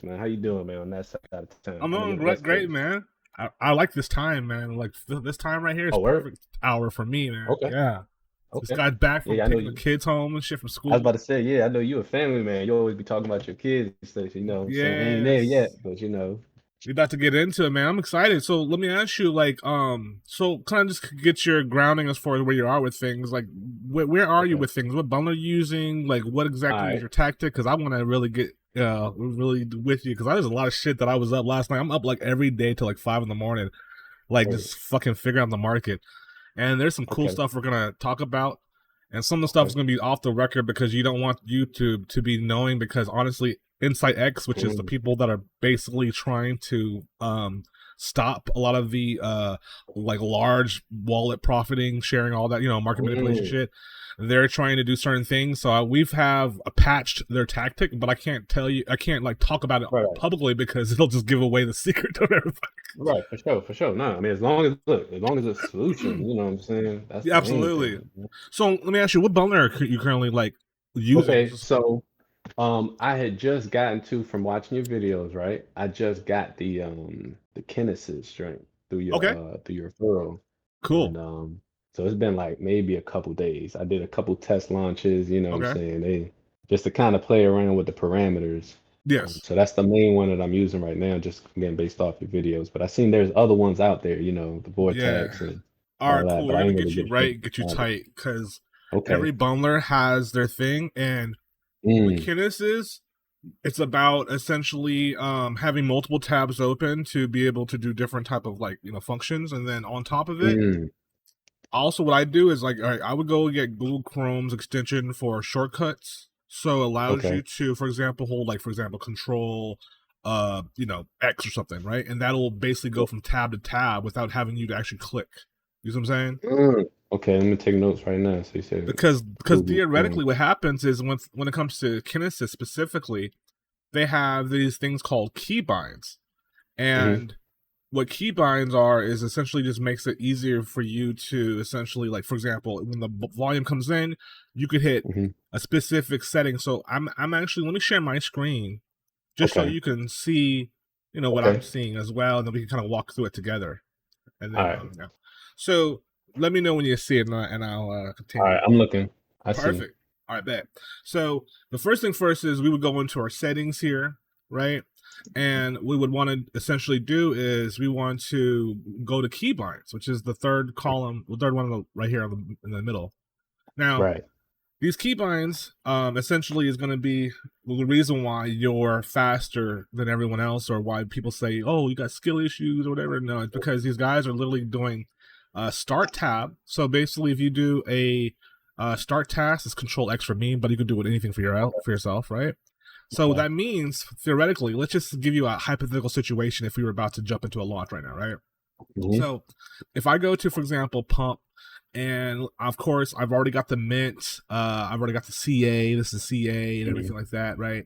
man. How you doing, man, on that side of town? I'm I'm doing in the great, West great, Coast. man. I like this time, man. Like this time right here is Oh, where? perfect hour for me, man. Okay, Yeah, just okay. got back from Yeah, I know taking the you. kids home and shit from I was school. about to say, yeah, I know you a family man. You always be talking about your kids and stuff, you know what I'm saying? I ain't there Yes, yet, but you know. we about to get into it, man. I'm excited. So let me ask you, like, so kind of just get your grounding as far as where you are with things. Like, where are you Okay. with things? What bundle are you using? Like, what All exactly is right. your tactic? Because I want to really get really with you because there's a lot of shit that I was up last night. I'm up like every day till like 5 in the morning, like Word. just fucking figuring out the market. And there's some cool Okay. stuff we're gonna talk about, and some of the stuff is Okay. gonna be off the record because you don't want YouTube to be knowing. Because honestly, Insight X, which is the Mm, people that are basically trying to stop a lot of the like large wallet profiting, sharing all that market manipulation mm. shit. They're trying to do certain things, so we've have patched their tactic, but I can't tell you, I can't like talk about it Right. publicly because it'll just give away the secret to everything. Right. For sure. For sure. No, I mean, as long as look, as long as it's a solution, you know what I'm saying? That's Yeah, the main absolutely. thing. So let me ask you, what bundle are you currently like using? Okay, so I had just gotten to from watching your videos, right? I just got the Kinesis joint Okay, through your referral. cool. And so it's been like maybe a couple days. I did a couple test launches, you know what I'm Okay. saying? They just to kind of play around with the parameters. Yes. So that's the main one that I'm using right now, just again based off your videos. But I seen there's other ones out there, you know, the Yeah. Vortex and All all right, that, cool. but We're I gonna ain't really get you get a chance right, to get you try it. tight, because Okay. every bundler has their thing, and what Mm, Kinesis is, it's about essentially having multiple tabs open to be able to do different type of like functions, and then on top of it, mm, also what I do is like, all right, I would go get Google Chrome's extension for shortcuts, so it allows okay. you to, for example, hold like for example Control, X or something, right? And that'll basically go from tab to tab without having you to actually click. You see what I'm saying? Mm. Okay, let me take notes right now. So you said Because Google theoretically, Chrome. what happens is when it comes to Kinesis specifically, they have these things called keybinds, Hmm. and what keybinds are is essentially just makes it easier for you to essentially, like for example, when the volume comes in, you could hit Hmm. a specific setting. So I'm actually, let me share my screen just so Okay. you can see what I'm Okay. seeing as well, and then we can kind of walk through it together. And All then right. yeah. So let me know when you see it, and I'll All continue. right. I'm looking. I see. Perfect. All right, bet. So the first thing first is we would go into our settings here, right? And we would want to essentially do is we want to go to keybinds, which is the third column, the third one right here in the middle. Now, Right. these keybinds essentially is going to be the reason why you're faster than everyone else, or why people say, "Oh, you got skill issues" or whatever. No, it's because these guys are literally doing start tab. So basically, if you do a start task, it's Control X for me, but you can do it anything for yourself, right? So Okay. that means theoretically, let's just give you a hypothetical situation if we were about to jump into a launch right now, right? Hmm. So if I go to, for example, pump, and of course I've already got the mint, I've already got the CA, this is CA and Hmm. everything like that, right?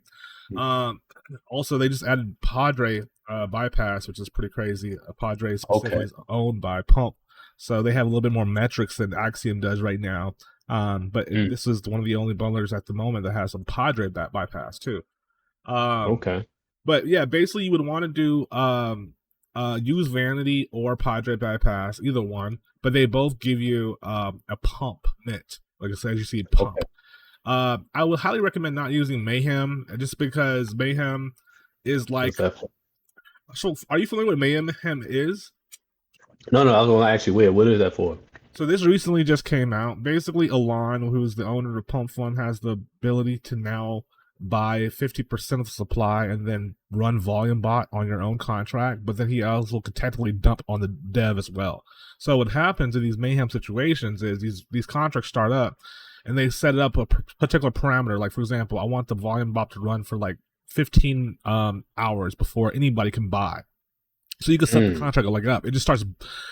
Um, Also they just added Padre bypass, which is pretty crazy. Padre specifically Okay. is owned by Pump, so they have a little bit more metrics than Axiom does right now. But Mm. this is one of the only bundlers at the moment that has some Padre bypass too. Um, Okay. but yeah, basically you would want to do use Vanity or Padre bypass, either one, but they both give you a pump mint. Like I said, as you see Okay. pump. I would highly recommend not using Mayhem, just because Mayhem is What's like, that for? so are you familiar with Mayhem is? No, no, I was gonna ask you where. What is that for? So this recently just came out. Basically, Alon, who's the owner of Pump Fund, has the ability to now buy 50% of the supply and then run volume bot on your own contract. But then he also could technically dump on the dev as well. So what happens in these mayhem situations is these contracts start up, and they set up a particular parameter. Like for example, I want the volume bot to run for like 15 hours before anybody can buy. So you can set the Mm. contract like up. It just starts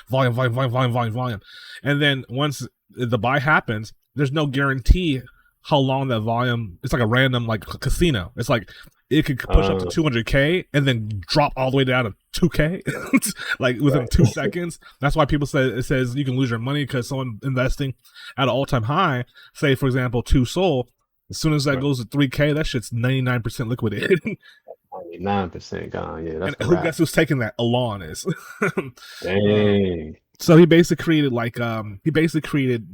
volume, volume, volume, volume, volume, volume. And then once the buy happens, there's no guarantee how long that volume, it's like a random like casino. It's like it could push up to Uh, 200K and then drop all the way down to 2K like within right. 2 seconds. That's why people say it says you can lose your money, because someone investing at an all-time high, say for example 2 Sol, as soon as that Right. goes to 3K, that shit's 99% liquidated. 99% gone. Yeah, And that's a who wrap. guess who's taking that? Elon is. um, Dang. so he basically created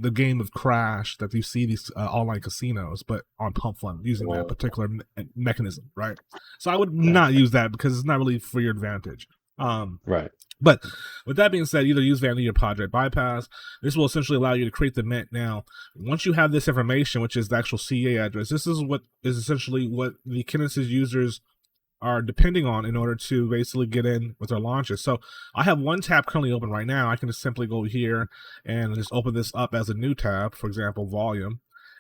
the game of Crash that you see these online casinos, but on Pump Fund using that particular mechanism, right? So I would not Gotcha. use that because it's not really for your advantage. Right. But with that being said, either use Vanity or Project Bypass. This will essentially allow you to create the mint. Now, once you have this information, which is the actual CA address, this is what is essentially what the Kinesis users are depending on in order to basically get in with their launches. So I have one tab currently open right now. I can just simply go here and just open this up as a new tab, for example, volume.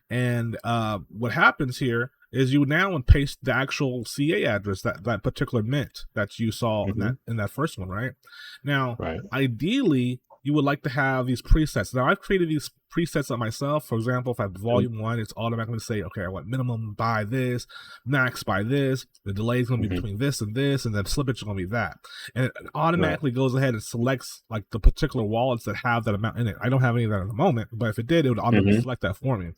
And what happens here is you now paste the actual CA address, that particular mint that you saw in that first one, right? Now, Right. ideally, you would like to have these presets. Now, I've created these presets on myself. For example, if I have volume 1, it's automatically say, okay, I want minimum by this, max by this, the delay is going to be between this, and then slippage is going to be that. And it automatically goes ahead and selects like the particular wallets that have that amount in it. I don't have any of that at the moment, but if it did, it would automatically select that for me.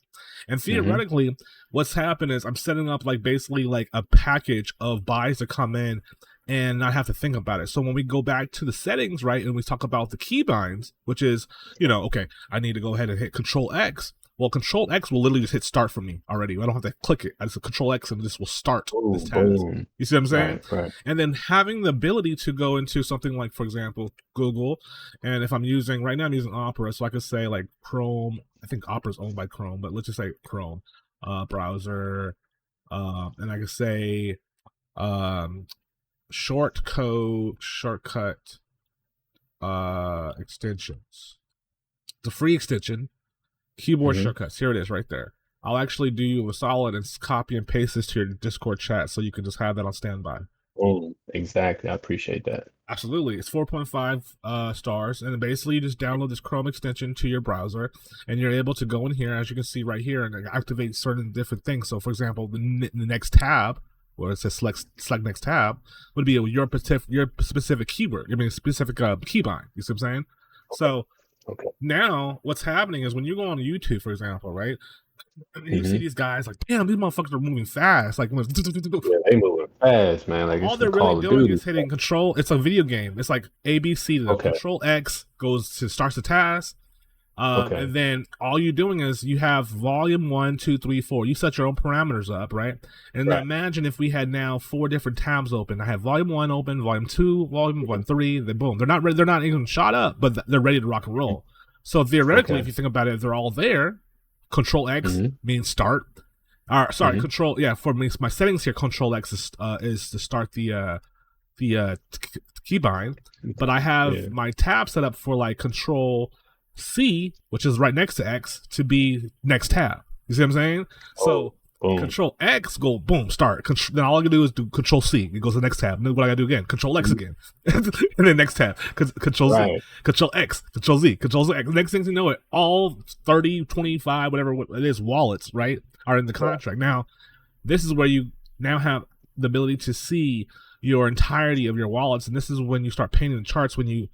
And theoretically, what's happened is I'm setting up like basically like a package of buys to come in and not have to think about it. So when we go back to the settings, right, and we talk about the keybinds, which is, okay, I need to go ahead and hit Control X. Well, Control X will literally just hit start for me already. I don't have to click it. I just Control X and this will start this task. Boom. You see what I'm saying? Right. And then having the ability to go into something like, for example, Google. And if I'm using, right now I'm using Opera, so I could say like Chrome. I think Opera's owned by Chrome, but let's just say Chrome browser. And I could say shortcut extensions. The free extension, keyboard shortcuts. Here it is right there. I'll actually do you a solid and copy and paste this to your Discord chat so you can just have that on standby. Boom. Exactly. I appreciate that. Absolutely. It's 4.5 stars. And basically you just download this Chrome extension to your browser and you're able to go in here, as you can see right here, and activate certain different things. So for example, the next tab, where it says select next tab, would be your specific keyword, specific keybind. You see what I'm saying? So now what's happening is when you go on YouTube, for example, right? And you see these guys like, damn, these motherfuckers are moving fast. Like, yeah, they moving fast, man. Like all they're really doing is hitting control. It's a video game. It's like ABC. Control X starts the task. And then all you're doing is you have volume 1, 2, 3, 4. You set your own parameters up, right? And imagine if we had now 4 different tabs open. I have volume 1 open, volume 2, volume 3. Then boom, they're not ready, they're not even shot up, but they're ready to rock and roll. So theoretically, if you think about it, they're all there. Control X means start. Control. Yeah, for me, my settings here, Control X is to start the keybind, but I have my tab set up for like Control C, which is right next to X, to be next tab. You see what I'm saying? So Control X, go boom, start. Then all I can do is do Control C. It goes to the next tab. And then what I gotta do again? Control X again, and then next tab. Control Z, Control X, Control Z, Control Z. The next thing you know, it all 30, 25, whatever it is, wallets, right, are in the contract. Now, this is where you now have the ability to see your entirety of your wallets, and this is when you start painting the charts, when you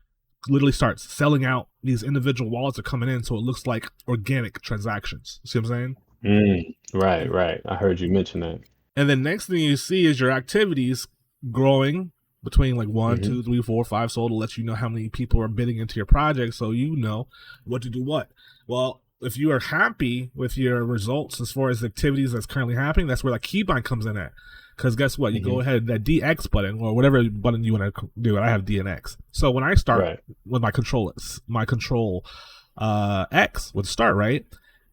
literally start selling out these individual wallets are coming in, so it looks like organic transactions. See what I'm saying? Right. I heard you mention that. And then next thing you see is your activities growing between like 1, 2, 3, 4, 5, so it'll let you know how many people are bidding into your project, so you know what to do what. Well, if you are happy with your results as far as activities that's currently happening, that's where the keybind comes in at. Because guess what? You go ahead, that DX button or whatever button you want to do, I have DNX. So when I start with my control X would start, right?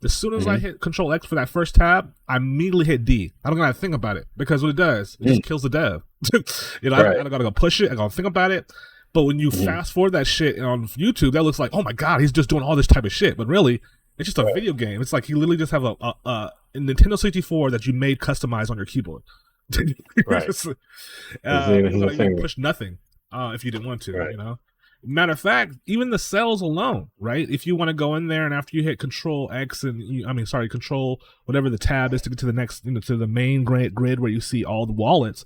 As soon as I hit Control X for that first tab, I immediately hit D. I don't gotta think about it because what it does, it just kills the dev. I don't gotta go push it. I gotta think about it. But when you fast forward that shit on YouTube, that looks like, oh my god, he's just doing all this type of shit. But really, it's just a video game. It's like you literally just have a Nintendo 64 that you made customized on your keyboard. You can push nothing if you didn't want to. Matter of fact, even the cells alone, right? If you want to go in there and after you hit Control X and Control whatever the tab is to get to the next, to the main grid where you see all the wallets,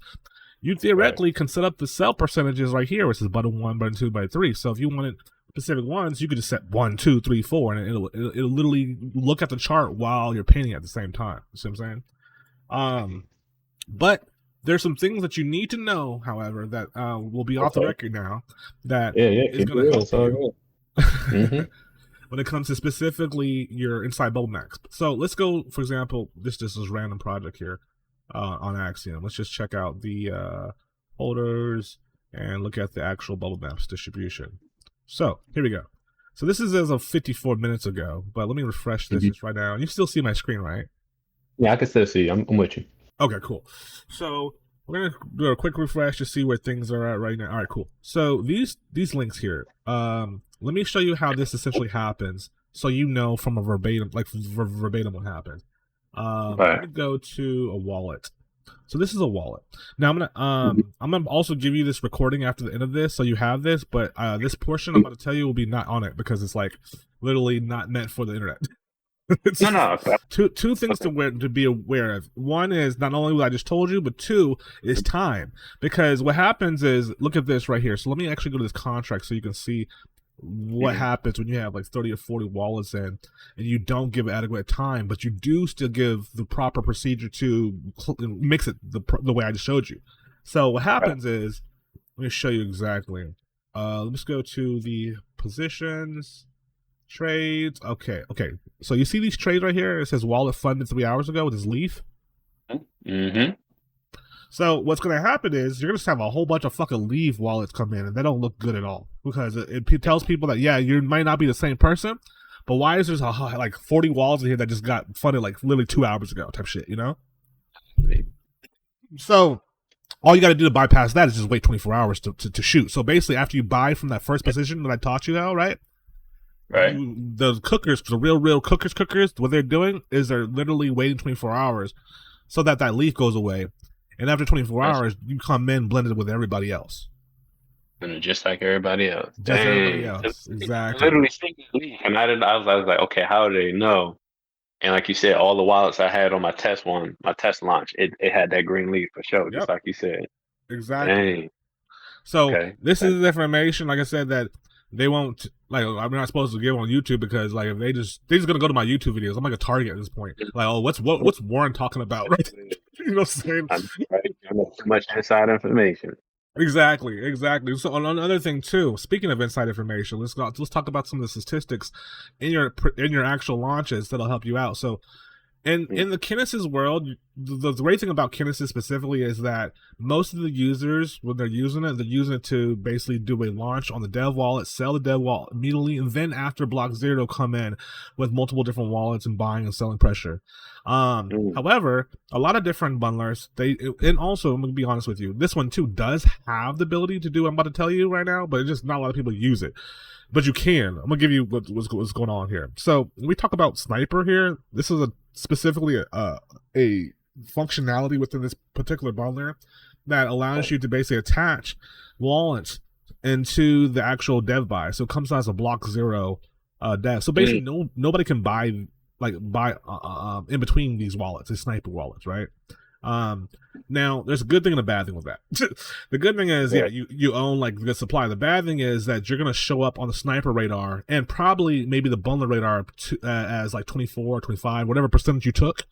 you theoretically can set up the cell percentages right here, which is button 1, button 2, button 3. So if you wanted specific ones, you could just set 1, 2, 3, 4, and it'll literally look at the chart while you're painting at the same time. You see what I'm saying? But There's some things that you need to know, however, that will be off the Okay. record now that Yeah, yeah, is keep it going to real. help It's all you good. Mm-hmm. when it comes to specifically your inside bottlenecks. So let's go, for example, this is random project here on Axiom. Let's just check out the holders and look at the actual bubble maps distribution. So here we go. So this is as of 54 minutes ago, but let me refresh this Mm-hmm. just right now. And you still see my screen, right? Yeah, I can still see you. I'm with you. Okay, cool. So we're gonna do a quick refresh to see where things are at right now. All right, cool. So these links here, let me show you how this essentially happens, so you know from a verbatim, like verbatim what happened. Let Right. me go to a wallet. So this is a wallet. Now Mm-hmm. I'm gonna also give you this recording after the end of this, so you have this. But this portion I'm about to tell you will be not on it because it's like literally not meant for the internet. No, It's no. Okay. two things Okay. to be aware of. One is not only what I just told you, but two is time. Because what happens is, look at this right here. So let me actually go to this contract so you can see what Mm-hmm. happens when you have like 30 or 40 wallets in and you don't give adequate time, but you do still give the proper procedure to mix it the way I just showed you. So what Right. happens is, let me show you exactly. Let's go to the positions. Trades. Okay. So you see these trades right here? It says wallet funded 3 hours ago with his leaf. Mm-hmm. So what's going to happen is you're going to have a whole bunch of fucking leaf wallets come in, and they don't look good at all because it tells people that, yeah, you might not be the same person, but why is there like 40 wallets in here that just got funded like literally 2 hours ago type shit, you know? So all you got to do to bypass that is just wait 24 hours to shoot. So basically, after you buy from that first position that I taught you how, right? Right. The cookers, the real cookers, what they're doing is they're literally waiting 24 hours so that leaf goes away. And after 24 That's hours, you come in blended with everybody else. just like everybody else. Just everybody Dang. else. Exactly. Literally speaking of leaf, and I was like, okay, how do they know? And like you said, all the wallets I had on my test launch, it had that green leaf for sure, just Yep. like you said. Exactly. Dang. So Okay. this is information, like I said, that they won't like. I'm not supposed to give on YouTube because like if they're just gonna go to my YouTube videos. I'm like a target at this point. Like, oh, what's Warren talking about? Right? You know what I'm saying? I'm right. I know too much inside information. Exactly. So another thing too. Speaking of inside information, let's talk about some of the statistics in your actual launches that'll help you out. So in the Kinesis world, the great thing about Kinesis specifically is that most of the users, when they're using it to basically do a launch on the dev wallet, sell the dev wallet immediately, and then after block zero, they'll come in with multiple different wallets and buying and selling pressure. Mm. However, a lot of different bundlers, and also I'm gonna be honest with you, this one too does have the ability to do what I'm about to tell you right now, but it's just not a lot of people use it. But you can. I'm gonna give you what's going on here. So when we talk about sniper here, this is specifically a functionality within this particular bundler that allows you to basically attach wallets into the actual dev buy. So it comes out as a block zero dev. So basically, nobody can buy in between these wallets, these sniper wallets, right? Now there's a good thing and a bad thing with that. The good thing is, yeah, you own like the supply. The bad thing is that you're gonna show up on the sniper radar and probably maybe the bundler radar as like 24, 25, whatever percentage you took,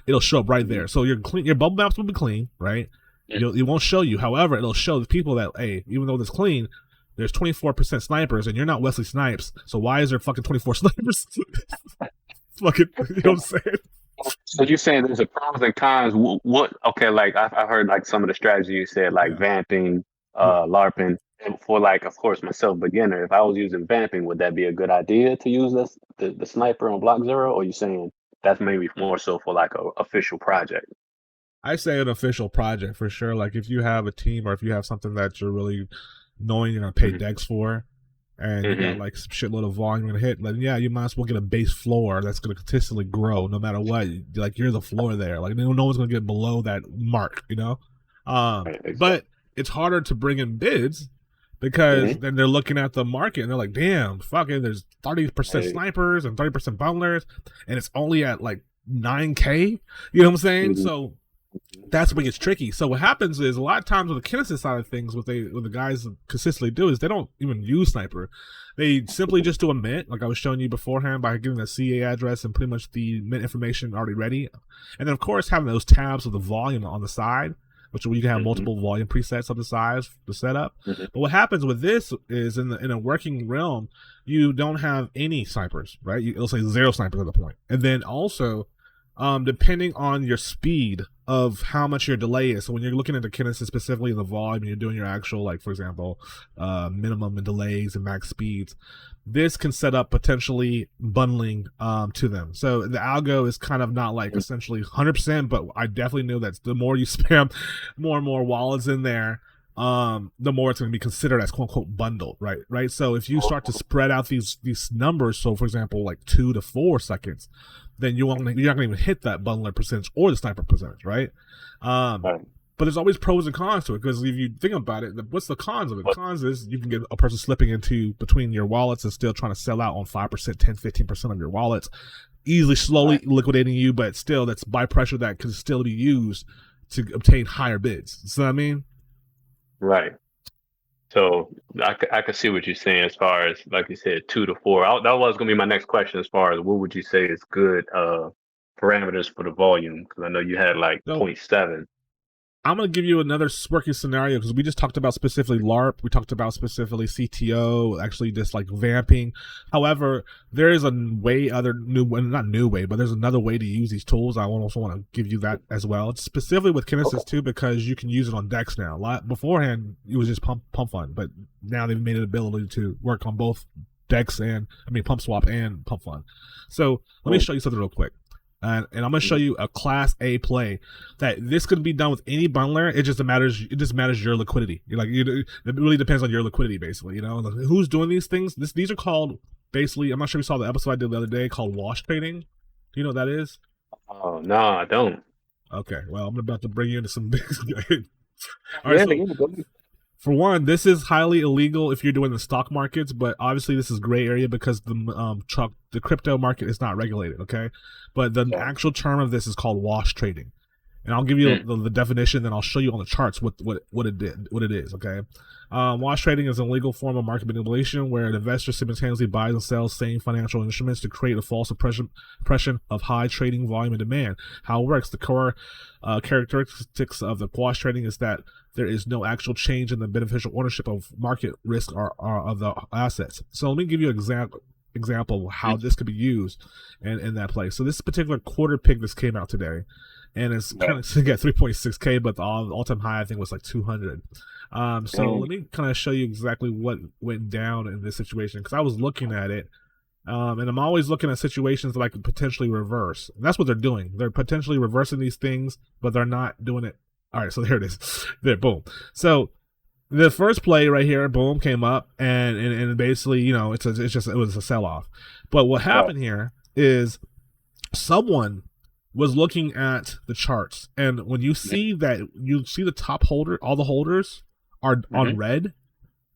it'll show up right there. So your bubble maps will be clean, right? It won't show you. However, it'll show the people that, hey, even though it's clean, there's 24% snipers and you're not Wesley Snipes. So why is there fucking 24 snipers? Fucking, you know what I'm saying? So you're saying there's a pros and cons. What? Okay, like I've heard like some of the strategy you said, like vamping, LARPing. And for like, of course, myself, beginner. If I was using vamping, would that be a good idea to use the sniper on block zero? Or you saying that's maybe more so for like a official project? I say an official project for sure. Like if you have a team or if you have something that you're really knowing you're gonna pay decks for, and you got like some shitload of volume to hit, like yeah, you might as well get a base floor that's gonna consistently grow no matter what. Like you're the floor there. Like no one's gonna get below that mark, you know. Exactly. But it's harder to bring in bids because then they're looking at the market and they're like, damn, fucking, there's 30% snipers and 30% bundlers, and it's only at like 9K. You know what I'm saying? So that's where it gets tricky. So what happens is a lot of times with the Kinesis side of things, what the guys consistently do is they don't even use sniper. They simply just do a mint, like I was showing you beforehand, by giving the CA address and pretty much the mint information already ready. And then of course having those tabs with the volume on the side. which you can have Mm-hmm. multiple volume presets of the size, the setup. Mm-hmm. But what happens with this is in a working realm, you don't have any snipers, right? It'll say 0 snipers at the point. And then also, depending on your speed of how much your delay is. So when you're looking at the Kinesis specifically in the volume, and you're doing your actual, like, for example, minimum and delays and max speeds, this can set up potentially bundling to them. So the algo is kind of not like essentially 100%, but I definitely know that the more you spam more and more wallets in there, the more it's going to be considered as quote unquote bundled, right. So if you start to spread out these numbers, so for example like 2 to 4 seconds, then you're not going to even hit that bundler percentage or the sniper percentage, right? Right. But there's always pros and cons to it, because if you think about it, what's the cons of it? The cons is you can get a person slipping into between your wallets and still trying to sell out on 5%, 10, 15% of your wallets, easily, slowly liquidating you, but still that's buy pressure that can still be used to obtain higher bids. You see what I mean? Right. So I could see what you're saying as far as, like you said, 2 to 4. That was going to be my next question as far as what would you say is good parameters for the volume? Because I know you had like So 0.7. I'm going to give you another working scenario, because we just talked about specifically LARP. We talked about specifically CTO, actually just like vamping. However, there is a way, not new way, but there's another way to use these tools. I also want to give you that as well. It's specifically with Kinesis too, because you can use it on decks now. Beforehand, it was just pump fun, but now they've made it ability to work on both decks pump swap and pump fun. So let me show you something real quick. And I'm gonna show you a class A play that this could be done with any bundler. It just matters your liquidity. It really depends on your liquidity, basically. You know who's doing these things. These are called, basically. I'm not sure if you saw the episode I did the other day called wash trading. Do you know what that is? Oh no, I don't. Okay, well I'm about to bring you into some big. All right, Yeah, so go ahead. for one, this is highly illegal if you're doing the stock markets, but obviously this is gray area because the crypto market is not regulated. Okay, but the actual term of this is called wash trading, and I'll give you the definition, then I'll show you on the charts what it is. Okay, wash trading is an illegal form of market manipulation where an investor simultaneously buys and sells same financial instruments to create a false impression of high trading volume and demand. How it works: the core characteristics of the wash trading is that there is no actual change in the beneficial ownership of market risk or of the assets. So let me give you an example of how this could be used in that place. So this particular quarter pick, this came out today, and it's kind of got 3.6K, but the all-time high I think was like 200. So let me kind of show you exactly what went down in this situation, because I was looking at it, and I'm always looking at situations that I could potentially reverse. And that's what they're doing. They're potentially reversing these things, but they're not doing it. All right, so there it is. There, boom. So the first play right here, boom, came up, and basically, it was a sell off. But what happened here is someone was looking at the charts, and when you see that, you see the top holder, all the holders are on red,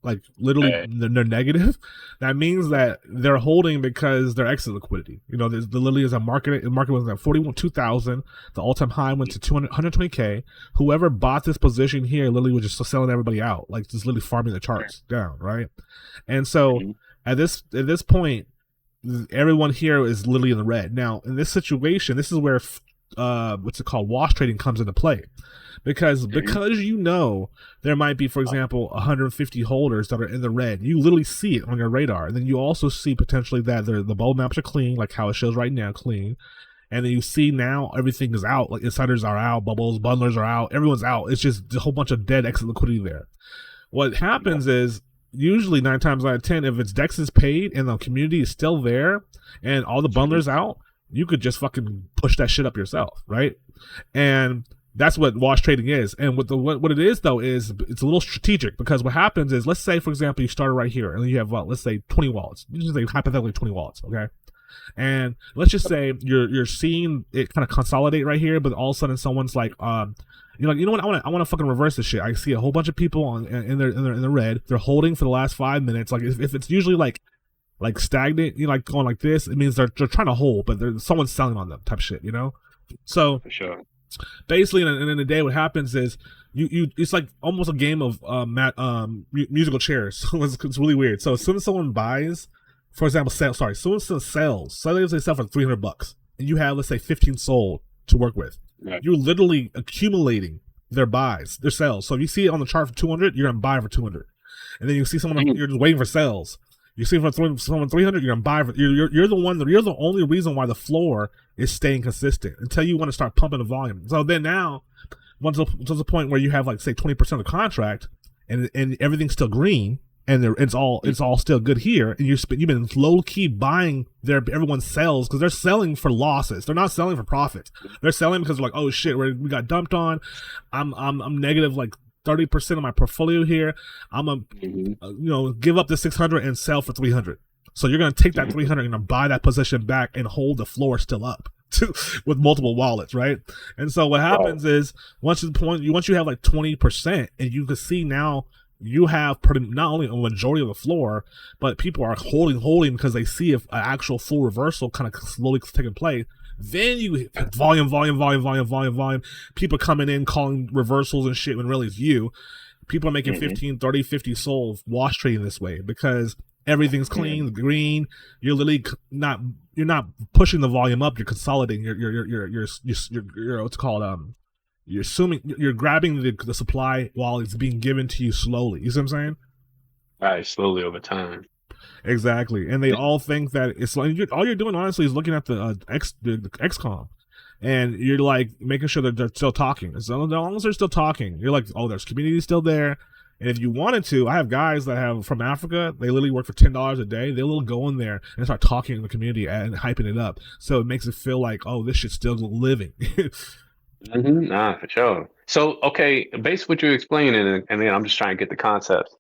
like literally they're negative. That means that they're holding because they're exit liquidity. There literally is a market. The market was at 42,000. The all-time high went to 120K. Whoever bought this position here literally was just selling everybody out, like just literally farming the charts down, right? And so at this point, everyone here is literally in the red. Now in this situation, this is where what's it called, wash trading comes into play. Because there might be, for example, 150 holders that are in the red. You literally see it on your radar. And then you also see potentially that the bulb maps are clean, like how it shows right now, clean. And then you see now everything is out, like insiders are out, bubbles, bundlers are out, everyone's out. It's just a whole bunch of dead exit liquidity there. What happens is, usually 9 times out of 10, if it's DEX is paid and the community is still there and all the bundlers out, you could just fucking push that shit up yourself, right? And that's what wash trading is. And what it is, though, is it's a little strategic, because what happens is, let's say, for example, you started right here and you have, let's say 20 wallets. You just say hypothetically 20 wallets, okay? And let's just say you're seeing it kind of consolidate right here, but all of a sudden someone's like, you know what? I want to fucking reverse this shit. I see a whole bunch of people in the red. They're holding for the last 5 minutes. Like if it's usually like stagnant, like going like this, it means they're trying to hold, but someone's selling on them type shit, So For sure. basically, in the day, what happens is it's like almost a game of musical chairs. So it's really weird. So as soon as someone buys, for example, someone sells, so they sell for $300, and you have, let's say, 15 sold to work with. You're literally accumulating they're buys, they're sells. So if you see it on the chart for 200, you're gonna buy for 200, and then you see someone Mhm. you're just waiting for sells. You see someone 300, you're gonna buy for. You're the one. You're the only reason why the floor is staying consistent until you want to start pumping the volume. So then now, once the point where you have like say 20% of the contract, and everything's still green, and it's all still good here, and you've been low key buying everyone's sells because they're selling for losses. They're not selling for profits. They're selling because they're like, oh shit, we got dumped on. I'm negative like 30% of my portfolio here. I'm a give up the 600 and sell for 300. So you're gonna take that 300 and buy that position back and hold the floor still up with multiple wallets, right? And so what happens is once you have like 20%, and you can see now you have not only a majority of the floor, but people are holding because they see if an actual full reversal kind of slowly taking place. Then you volume. People coming in calling reversals and shit when really it's you. People are making 15, 30, 50 soul wash trading this way because everything's clean, green. You're literally you're not pushing the volume up. You're consolidating. You're what's called you're assuming you're grabbing the supply while it's being given to you slowly. You see what I'm saying? Right, slowly over time. Exactly, and they all think that it's like all you're doing honestly is looking at the XCOM, and you're like making sure that they're still talking. So as long as they're still talking, you're like, oh, there's community still there. And if you wanted to, I have guys that have from Africa. They literally work for $10 a day. They'll go in there and start talking in the community and hyping it up. So it makes it feel like, oh, this shit's still living. Nah, for sure. So, okay, based what you're explaining, and then I'm just trying to get the concepts.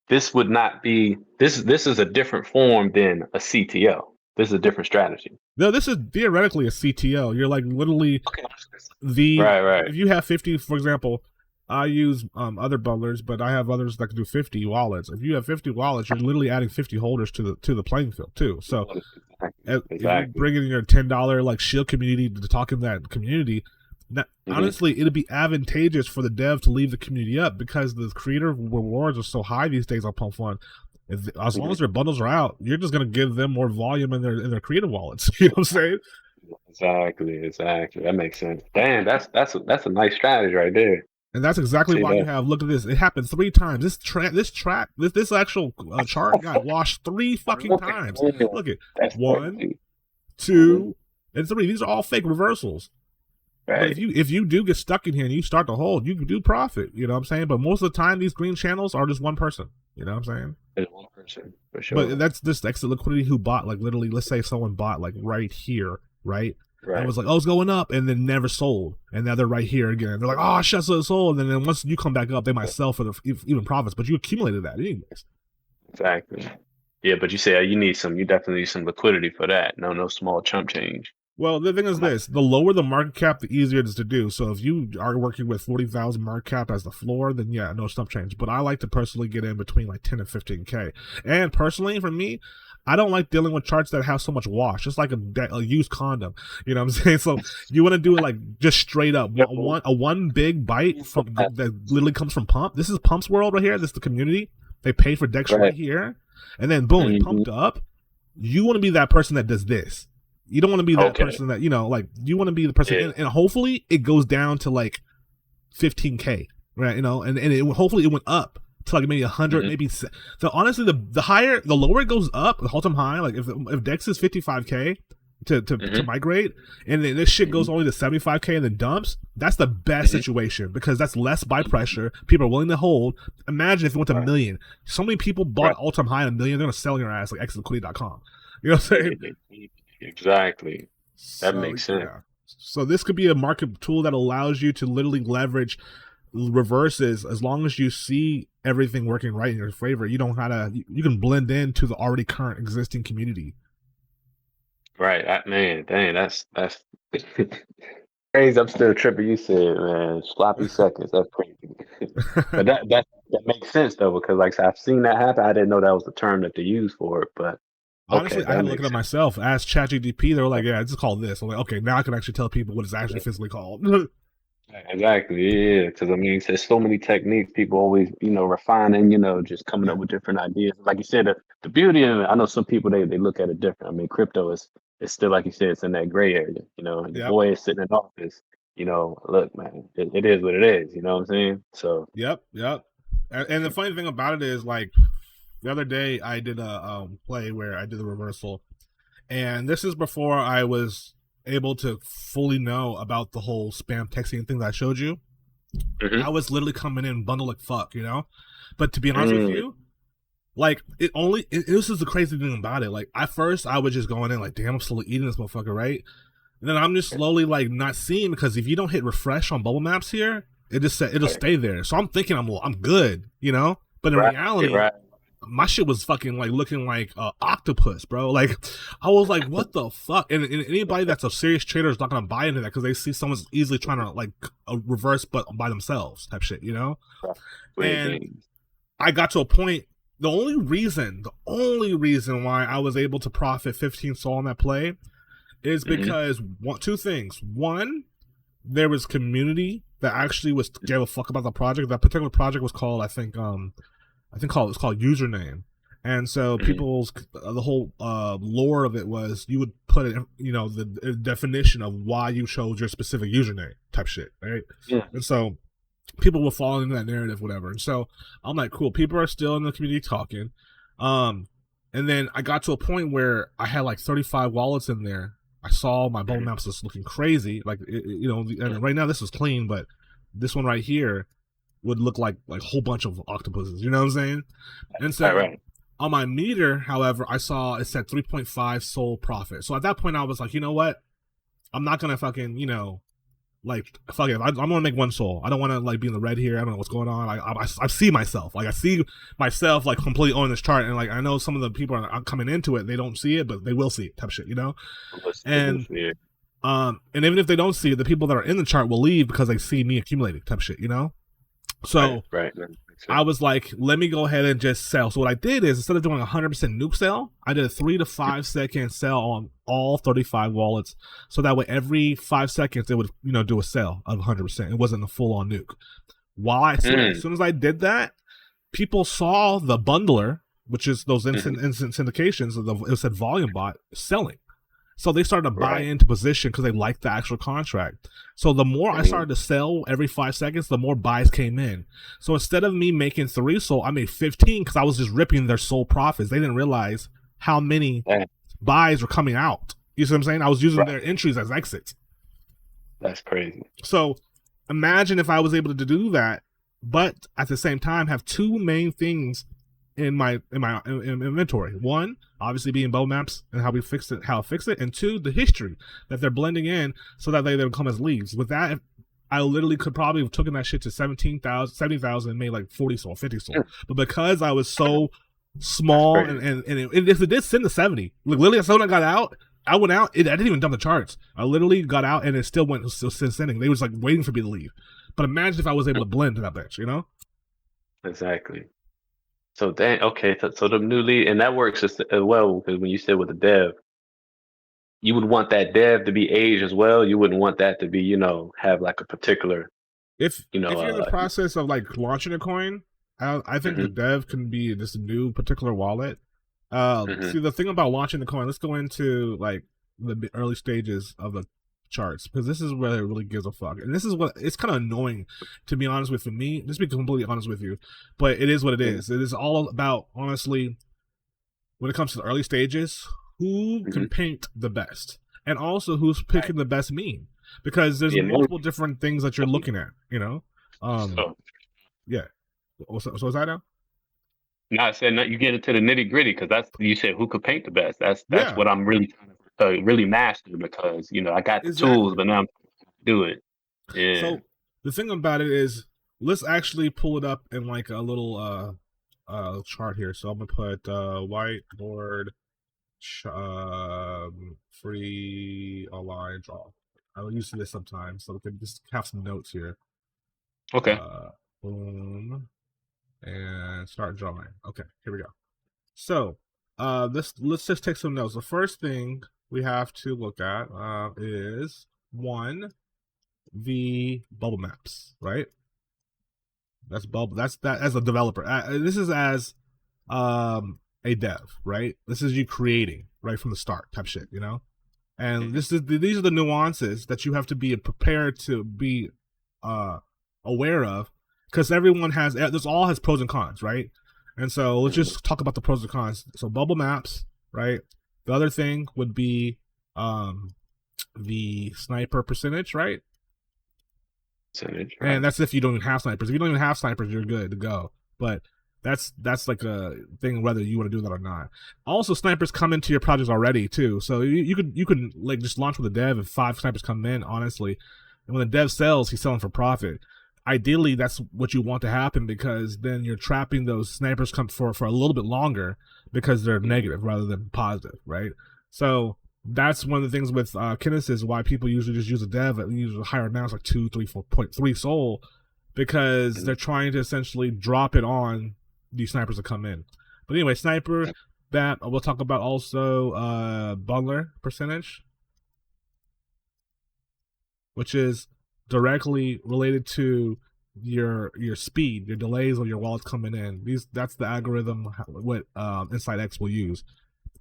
This would not be this. This is a different form than a CTO. This is a different strategy. No, this is theoretically a CTO. You're like literally Right. If you have 50, for example, I use other bundlers, but I have others that can do 50 wallets. If you have 50 wallets, you're literally adding 50 holders to the playing field too. So if you bring in your $10 like shield community to talk in that community, honestly, it'd be advantageous for the dev to leave the community up because the creator rewards are so high these days on Pump Fun. As long as their bundles are out, you're just gonna give them more volume in their creative wallets. You know what I'm saying? Exactly. That makes sense. Damn, that's a nice strategy right there. And that's exactly why you have. Look at this. It happened 3 times. This actual chart got washed 3 fucking times. Look at 1, 2, and 3. These are all fake reversals. Right. But if you do get stuck in here and you start to hold, you do profit. You know what I'm saying? But most of the time, these green channels are just one person. You know what I'm saying? It's one person for sure. But that's just extra liquidity who bought like literally. Let's say someone bought like right here, right? And it was like, oh, it's going up, and then never sold, and now they're right here again. They're like, oh, shit, so it sold, and then once you come back up, they might sell for the even profits, but you accumulated that anyways. Exactly. Yeah, but you say you definitely need some liquidity for that. No small chump change. Well, the thing is this: the lower the market cap, the easier it is to do. So if you are working with 40,000 market cap as the floor, then yeah, no stump change. But I like to personally get in between like 10 and 15K. And personally, for me, I don't like dealing with charts that have so much wash. It's like a used condom. You know what I'm saying? So you want to do it like just straight up. One big bite from that literally comes from Pump. This is Pump's world right here. This is the community. They pay for Dex right here. And then boom, it pumped up. You want to be that person that does this. You don't want to be that person that, like you want to be the person and hopefully it goes down to like 15K, right? And hopefully it went up to like maybe 100, maybe. So honestly, the lower it goes up, the whole time high, like if Dex is 55K to migrate, and then this shit goes only to 75K and then dumps, that's the best situation because that's less buy pressure. People are willing to hold. Imagine if it went to $1 million. So many people bought all time high at $1 million. They're gonna sell your ass like exitliquidity.com. You know what I'm saying? Exactly. That makes sense. Yeah. So this could be a market tool that allows you to literally leverage reverses as long as you see everything working right in your favor. You can blend into the already current existing community. Right. Dang, that's crazy. I'm still tripping. You said, man, sloppy seconds. That's crazy. But that makes sense though, because like I've seen that happen. I didn't know that was the term that they use for it, but honestly, I had to look it up myself. Ask ChatGPT, they were like, yeah, it's called this. I'm like, okay, now I can actually tell people what it's actually physically called. Exactly, yeah. Because there's so many techniques. People always, refining, just coming up with different ideas. Like you said, the beauty of it, I know some people they look at it different. I mean, crypto is still like you said, it's in that gray area. Your boy is sitting in office. look, man, it is what it is. You know what I'm saying? So. Yep, yep. And the funny thing about it is, like, the other day I did a play where I did the reversal, and this is before I was able to fully know about the whole spam texting thing that I showed you. Hmm. I was literally coming in bundle like fuck, But to be honest with Mm, you, like, this is the crazy thing about it. Like, at first I was just going in like, damn, I'm slowly eating this motherfucker, right? And then I'm just slowly like not seeing, because if you don't hit refresh on bubble maps here, it'll right, stay there. So I'm thinking I'm good, But in right, reality, right. my shit was fucking like looking like octopus, bro. Like, I was like, what the fuck? And anybody that's a serious trader is not gonna buy into that, because they see someone's easily trying to like reverse but by themselves type shit. Right. Squid And games. I got to a point. The only reason why I was able to profit 15 Sol on that play is Hmm. because two things. One, there was community that actually gave a fuck about the project. That particular project was called, it's called Username. And so Hmm. people's the whole lore of it was, you would put it, the definition of why you chose your specific username type shit, right? Yeah. And so people were falling into that narrative, whatever. And so I'm like, cool, people are still in the community talking. Um, and then I got to a point where I had like 35 wallets in there. I saw my bubble Hmm. maps just looking crazy, like and right now this was clean, but this one right here would look like a whole bunch of octopuses. You know what I'm saying? And Right, so right. on my meter, however, I saw it said 3.5 Sol profit. So at that point, I was like, you know what? I'm not gonna fucking like, fuck it. I'm gonna make 1 Sol. I don't want to like be in the red here. I don't know what's going on. I see myself. Like, I see myself like completely on this chart, and like I know some of the people are coming into it. They don't see it, but they will see it. Type shit. And Yeah. and even if they don't see it, the people that are in the chart will leave because they see me accumulating. Type shit. Right, So right. That makes I sense. was like, let me go ahead and just sell. So what I did is, instead of doing a 100% nuke sell, I did a 3 to 5 second sell on all 35 wallets. So that way, every 5 seconds, it would do a sell of 100%. It wasn't a full on nuke. As Mm, soon as I did that, people saw the bundler, which is those hmm. instant syndications. It said volume bot selling. So they started to buy Right. into position because they liked the actual contract. So the more I Mm, started to sell every 5 seconds, the more buys came in. So instead of me making 3 Sol, I made 15, because I was just ripping their Sol profits. They didn't realize how many that, buys were coming out. You see what I'm saying? I was using right. their entries as exits. That's crazy. So imagine if I was able to do that, but at the same time have two main things in inventory. One, obviously, being bow maps and how I fix it, and two, the history that they're blending in so that they come as leads. With that, I literally could probably have taken that shit to 17,000, 70,000, and made like 40 Sol, 50 Sol. Mm, But because I was so that's small, crazy. if it did send to 70, like literally, as soon as I got out, I went out. I didn't even dump the charts. I literally got out, and it still sending. They was like waiting for me to leave. But imagine if I was able Mm, to blend to that bitch. exactly. So then, okay, so the new lead, and that works as well, because when you said with the dev, you would want that dev to be aged as well. You wouldn't want that to be, have like a particular, if you know, if you're in the process of like launching a coin, I think the hmm. dev can be this new particular wallet. Hmm. See, the thing about launching the coin, let's go into like the early stages of the charts, because this is where it really gives a fuck, and this is what it's kind of annoying, to be honest with me. Just be completely honest with you, but it is what it Hmm. is. It is all about, honestly, when it comes to the early stages, who can Hmm. paint the best, and also who's Right. picking the best meme, because there's Yeah. multiple different things that you're looking at. Um, So yeah. So is that now? now I said, now you get into the nitty gritty, because that's, you said who could paint the best. That's Yeah, what I'm really trying to really master, because I got the tools, exactly. but now I'm trying to do it. Yeah. So the thing about it is, let's actually pull it up in like a little chart here. So I'm gonna put whiteboard free online draw. I use this sometimes, so we can just have some notes here. Okay. Uh, boom, and start drawing. Okay, here we go. So, let's just take some notes. The first thing we have to look at is one, the bubble maps, right? That's bubble. That's that as a developer. This is as a dev, right? This is you creating right from the start type shit. And Mhm. these are the nuances that you have to be prepared to be uh, aware of, because everyone has this all has pros and cons, right? And so let's Mhm. just talk about the pros and cons. So bubble maps, right? The other thing would be um, the sniper percentage, right? Percentage, And right? that's if you don't even have snipers. If you don't even have snipers, you're good to go. But that's like a thing whether you want to do that or not. Also, snipers come into your projects already too, so you could like just launch with a dev if 5 snipers come in. Honestly, and when the dev sells, he's selling for profit. Ideally, that's what you want to happen, because then you're trapping those snipers come for a little bit longer because they're Mhm. negative rather than positive, right? So that's one of the things with Kinesis, why people usually just use a dev at usually higher amounts, like 2, 3, 4.3 soul, because Mhm. they're trying to essentially drop it on these snipers that come in. But anyway, sniper, that we'll talk about. Also bungler percentage, which is directly related to your speed, your delays when your wallets coming in. That's the algorithm what InsightX will use.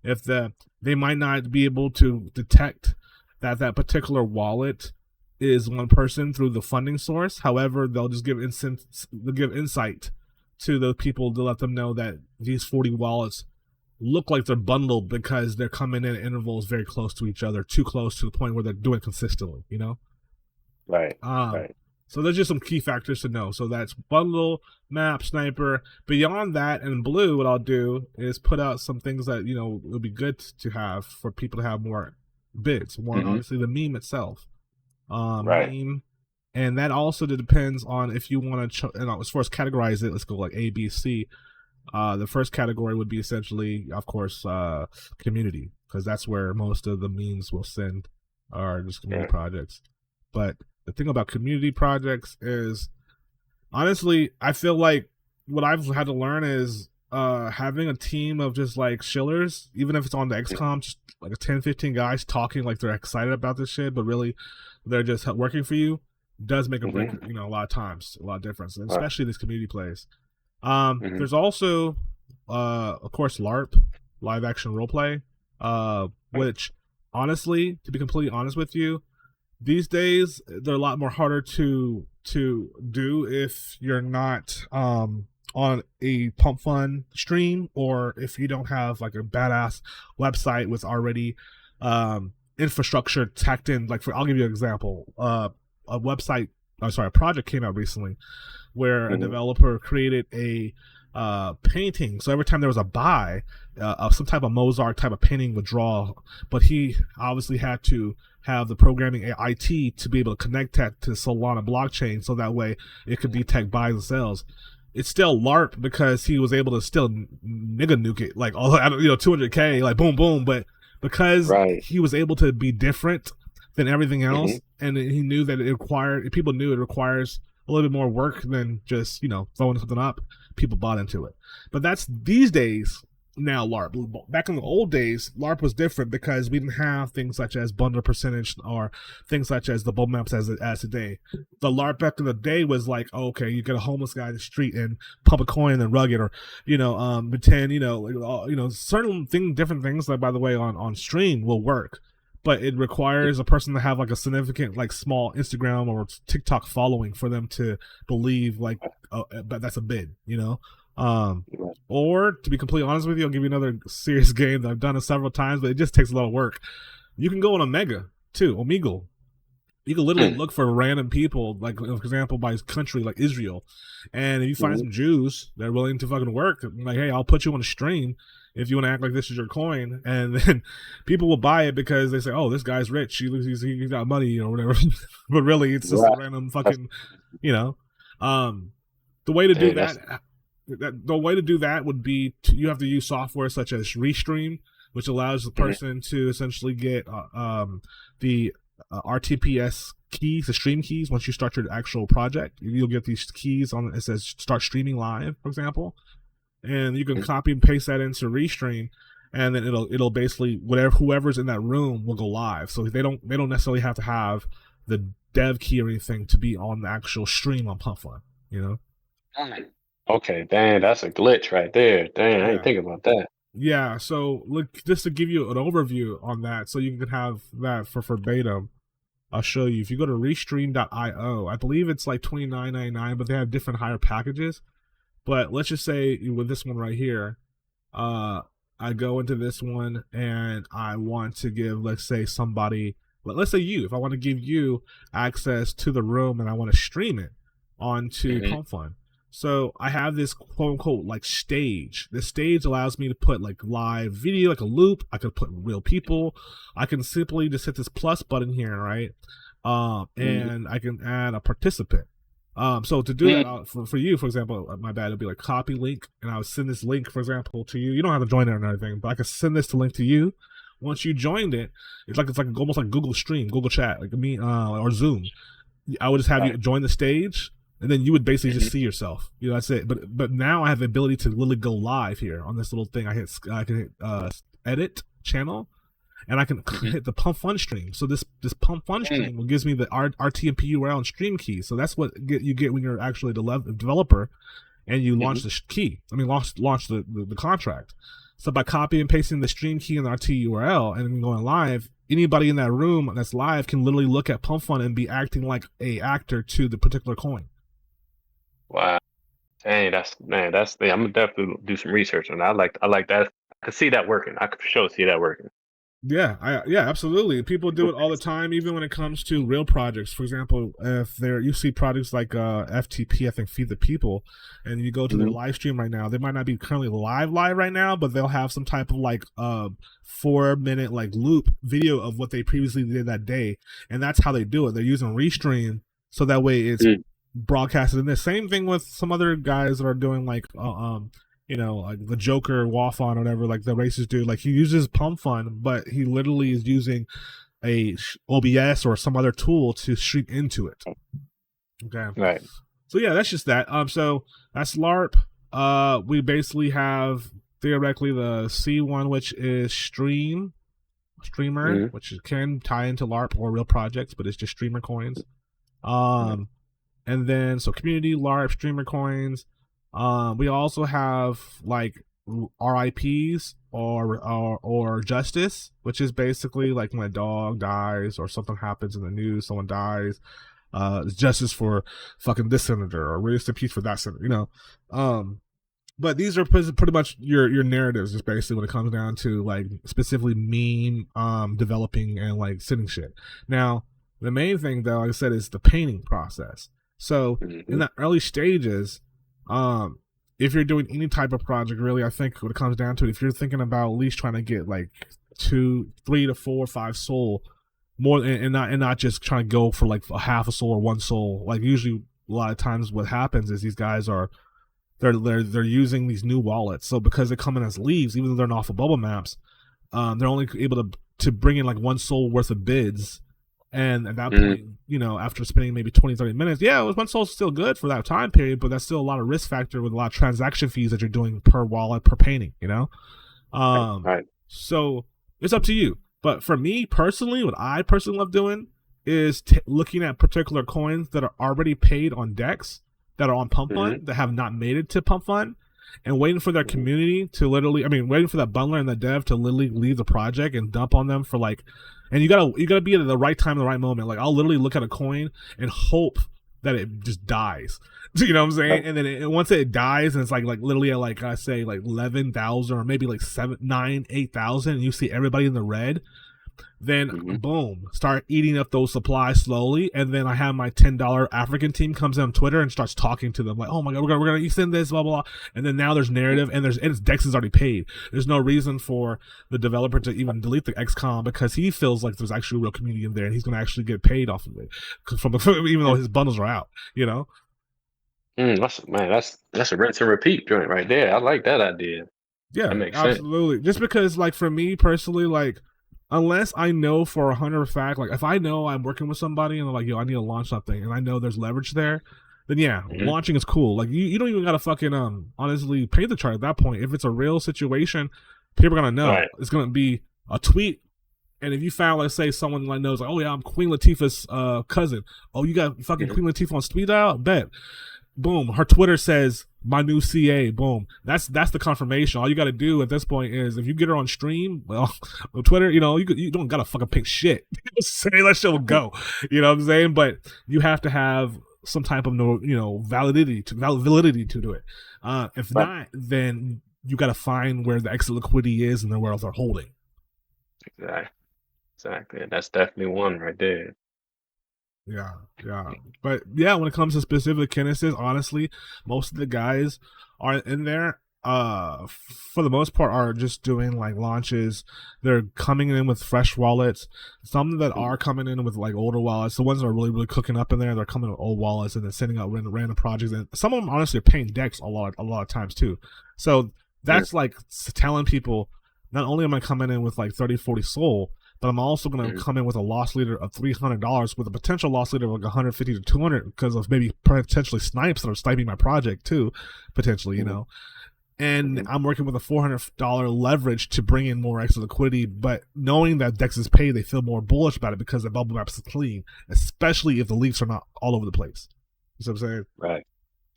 If they might not be able to detect that particular wallet is one person through the funding source. However, they'll give insight to the people to let them know that these 40 wallets look like they're bundled because they're coming in at intervals very close to each other, too close to the point where they're doing consistently, you know? Right, Um, right. so there's just some key factors to know. So that's bundle, map, sniper. Beyond that, in blue, what I'll do is put out some things that would be good to have for people to have more bids. One, Mhm. obviously, the meme itself, Right. meme, and that also depends on if you want to. As far as categorize it, let's go like A, B, C. The first category would be essentially, of course, community, because that's where most of the memes will send are just community Yeah. projects. But the thing about community projects is, honestly, I feel like what I've had to learn is having a team of just like shillers, even if it's on the Mhm. XCOM, just like a 10, 15 guys talking like they're excited about this shit, but really they're just working for you, does make a break, Mhm. a lot of times, a lot of difference, and Right. especially this community plays. Mhm. There's also, of course, LARP, live action roleplay, Right. which honestly, to be completely honest with you, these days they're a lot more harder to do if you're not on a pump fun stream, or if you don't have like a badass website with already infrastructure tacked in. Like, for I'll give you an example. A website, I'm sorry, a project came out recently where a Mhm. developer created a painting. So every time there was a buy of some type of Mozart type of painting would draw, but he obviously had to have the programming IT to be able to connect that to Solana blockchain, so that way it could detect buys and sells. It's still LARP because he was able to still nigga nuke it, like all 200K, like boom boom, but because Right. he was able to be different than everything Mhm. else, and he knew that it required, people knew it requires a little bit more work than just throwing something up. People bought into it, but that's these days. Now LARP. Back in the old days, LARP was different because we didn't have things such as bundle percentage or things such as the bubble maps as today. The LARP back in the day was like, oh, okay, you get a homeless guy in the street and pump a coin and then rug it, or pretend, certain different things, like, by the way, on stream will work, but it requires a person to have like a significant, like, small Instagram or TikTok following for them to believe like, but that's a bid, Right. or, to be completely honest with you, I'll give you another serious game that I've done it several times, but it just takes a lot of work. You can go on Omega too, Omegle. You can literally Hmm. look for random people, like, for example, by country, like Israel, and if you find Mhm. some Jews that are willing to fucking work, like, hey, I'll put you on a stream if you want to act like this is your coin, and then people will buy it because they say, oh, this guy's rich, he's got money or whatever, but really it's just a Right. random That's fucking, you know, um, the way to do dang. That's that, the way to do that would be you have to use software such as Restream, which allows the mhm. person to essentially get the RTPS keys, the stream keys. Once you start your actual project, you'll get these keys on it says start streaming live, for example, and you can Mhm. copy and paste that into Restream, and then it'll basically, whoever's in that room will go live. So they don't necessarily have to have the dev key or anything to be on the actual stream on Puffline. You know? Mm. Okay, dang, that's a glitch right there. Dang, I ain't Yeah. think about that. Yeah, so look, just to give you an overview on that, so you can have that for verbatim. I'll show you. If you go to restream.io, I believe it's like $29.99, but they have different higher packages. But let's just say with this one right here, uh, I go into this one and I want to give, let's say, somebody, let's say you, if I want to give you access to the room and I want to stream it onto Mm-hmm. Pump Fun. So I have this quote unquote like stage. This stage allows me to put like live video, like a loop. I could put real people. I can simply just hit this plus button here, right? Mm-hmm. And I can add a participant. So to do that for you, for example, my bad, it'd be like copy link, and I would send this link, for example, to you. You don't have to join it or anything, but I can send this to link to you. Once you joined it, it's like almost like Google Stream, Google Chat, like me or Zoom. I would just have you Right. join the stage, and then you would basically just Mm-hmm. see yourself. You know, that's it. But now I have the ability to literally go live here on this little thing. I can hit edit channel, and I can Mm-hmm. hit the Pump Fun stream. So this Pump Fun stream gives me the RTMP URL and stream key. So that's what you get when you're actually a developer and you Mm-hmm. launch the key. I mean, launch the contract. So by copy and pasting the stream key and the RT URL and then going live, anybody in that room that's live can literally look at Pump Fun and be acting like a actor to the particular coin. Wow. Dang, that's the. I'm gonna definitely do some research on that. I like that. I could see that working. I could for sure see that working. Yeah, absolutely. People do it all the time, even when it comes to real projects. For example, if there you see projects like FTP, I think Feed the People, and you go to their Mm-hmm. live stream right now, they might not be currently live right now, but they'll have some type of like 4 minute like loop video of what they previously did that day, and that's how they do it. They're using Restream so that way it's broadcasted in this. Same thing with some other guys that are doing like like the Joker, Wafon, or whatever, like the racist dude, like he uses Pump Fun, but he literally is using a OBS or some other tool to stream into it. Okay, Right. so yeah, that's just that. So that's LARP. We basically have theoretically the C1, which is streamer, Mm-hmm. which can tie into LARP or real projects, but it's just streamer coins. Right. And then so community, LARP, streamer coins. We also have like RIPs or justice, which is basically like when a dog dies or something happens in the news, someone dies. It's justice for fucking this senator or rest in peace for that senator. But these are pretty much your narratives, just basically when it comes down to like specifically meme developing and like sending shit. Now, the main thing though, like I said, is the painting process. So in Mm-hmm. the early stages, um, if you're doing any type of project, really, I think when it comes down to it, if you're thinking about at least trying to get like 2, 3 to 4, 5 soul more, and not just trying to go for like a half a soul or 1 soul. Like usually, a lot of times, what happens is these guys are they're using these new wallets. So because they come in as leaves, even though they're not off of bubble maps, they're only able to bring in like 1 soul worth of bids. And at that Mm-hmm. point, after spending maybe 20, 30 minutes, yeah, 1 soul's still good for that time period, but that's still a lot of risk factor with a lot of transaction fees that you're doing per wallet, per painting. Right. Um, Right. so it's up to you. But for me personally, what I personally love doing is looking at particular coins that are already paid on decks that are on Pump Mm-hmm. Fund that have not made it to Pump Fund, and waiting for their Mm-hmm. community to literally, waiting for that bundler and the dev to literally leave the project and dump on them for like, and you gotta be at the right time, the right moment. Like I'll literally look at a coin and hope that it just dies. You know what I'm saying? Right. And then once it dies and it's like literally at like I say like 11,000 or maybe like 7, 9, 8,000, and you see everybody in the red, then Mm-hmm. boom, start eating up those supplies slowly, and then I have my $10 African team comes on Twitter and starts talking to them like, oh my god, we're gonna extend this, blah blah blah, and then now there's narrative and its Dex is already paid. There's no reason for the developer to even delete the XCOM because he feels like there's actually a real community in there and he's gonna actually get paid off of it from even though his bundles are out. That's a rinse and repeat joint right there. I like that idea. That Yeah, makes sense. absolutely. Just because, like, for me personally, like, unless I know for 100 fact, like, if I know I'm working with somebody and they're like, yo, I need to launch something, and I know there's leverage there, then yeah, Mm-hmm. launching is cool. Like, you don't even gotta fucking honestly pay the chart at that point. If it's a real situation, people are gonna know. Right. It's gonna be a tweet. And if you found, let's say, someone like knows, like, oh yeah, I'm Queen Latifah's cousin. Oh, you got fucking Mm-hmm. Queen Latifah on speed dial? Bet boom, her Twitter says my new CA. Boom, that's the confirmation. All you got to do at this point is if you get her on stream, well, on Twitter, you don't gotta fucking pick shit. Say that shit will go. You know what I'm saying? But you have to have some type of validity to do it. If Right. not, then you got to find where the exit liquidity is and then where else they're holding. Exactly. Exactly. That's definitely one right there. Yeah, yeah. But yeah, when it comes to specific Kinesis, honestly, most of the guys are in there. For the most part, are just doing like launches. They're coming in with fresh wallets. Some that are coming in with like older wallets. The ones that are really, really cooking up in there, they're coming with old wallets and then sending out random projects. And some of them honestly are paying decks a lot of times too. So that's like telling people, not only am I coming in with like 30, 40 soul, but I'm also going to come in with a loss leader of $300 with a potential loss leader of like 150 to 200 because of maybe potentially snipes that are sniping my project too, potentially, And I'm working with a $400 leverage to bring in more extra liquidity, but knowing that Dex is paid, they feel more bullish about it because the bubble map is clean, especially if the leaks are not all over the place. You know what I'm saying? Right.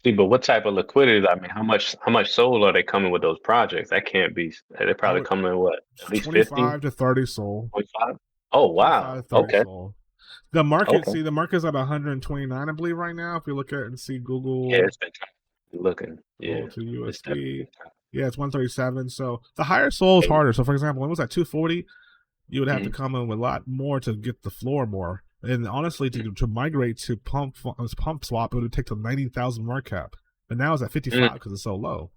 See, but what type of liquidity? I mean, how much soul are they coming with those projects? That can't be. They I probably would coming in what, at least 50, 25 to 30 soul. 25? Oh 25 wow. to 30 Okay. soul. The market, Okay. see, the market's at 129, I believe, right now. If you look at it and see Yeah, Google it's been looking. gold Yeah, to it's USD, definitely. yeah, it's 137. So the higher soul is harder. So for example, when it was at 240, you would have to Mm-hmm. come in with a lot more to get the floor more. And honestly, to migrate to pump swap, it would take to 90,000 mark cap. But now it's at 55 because it's so low.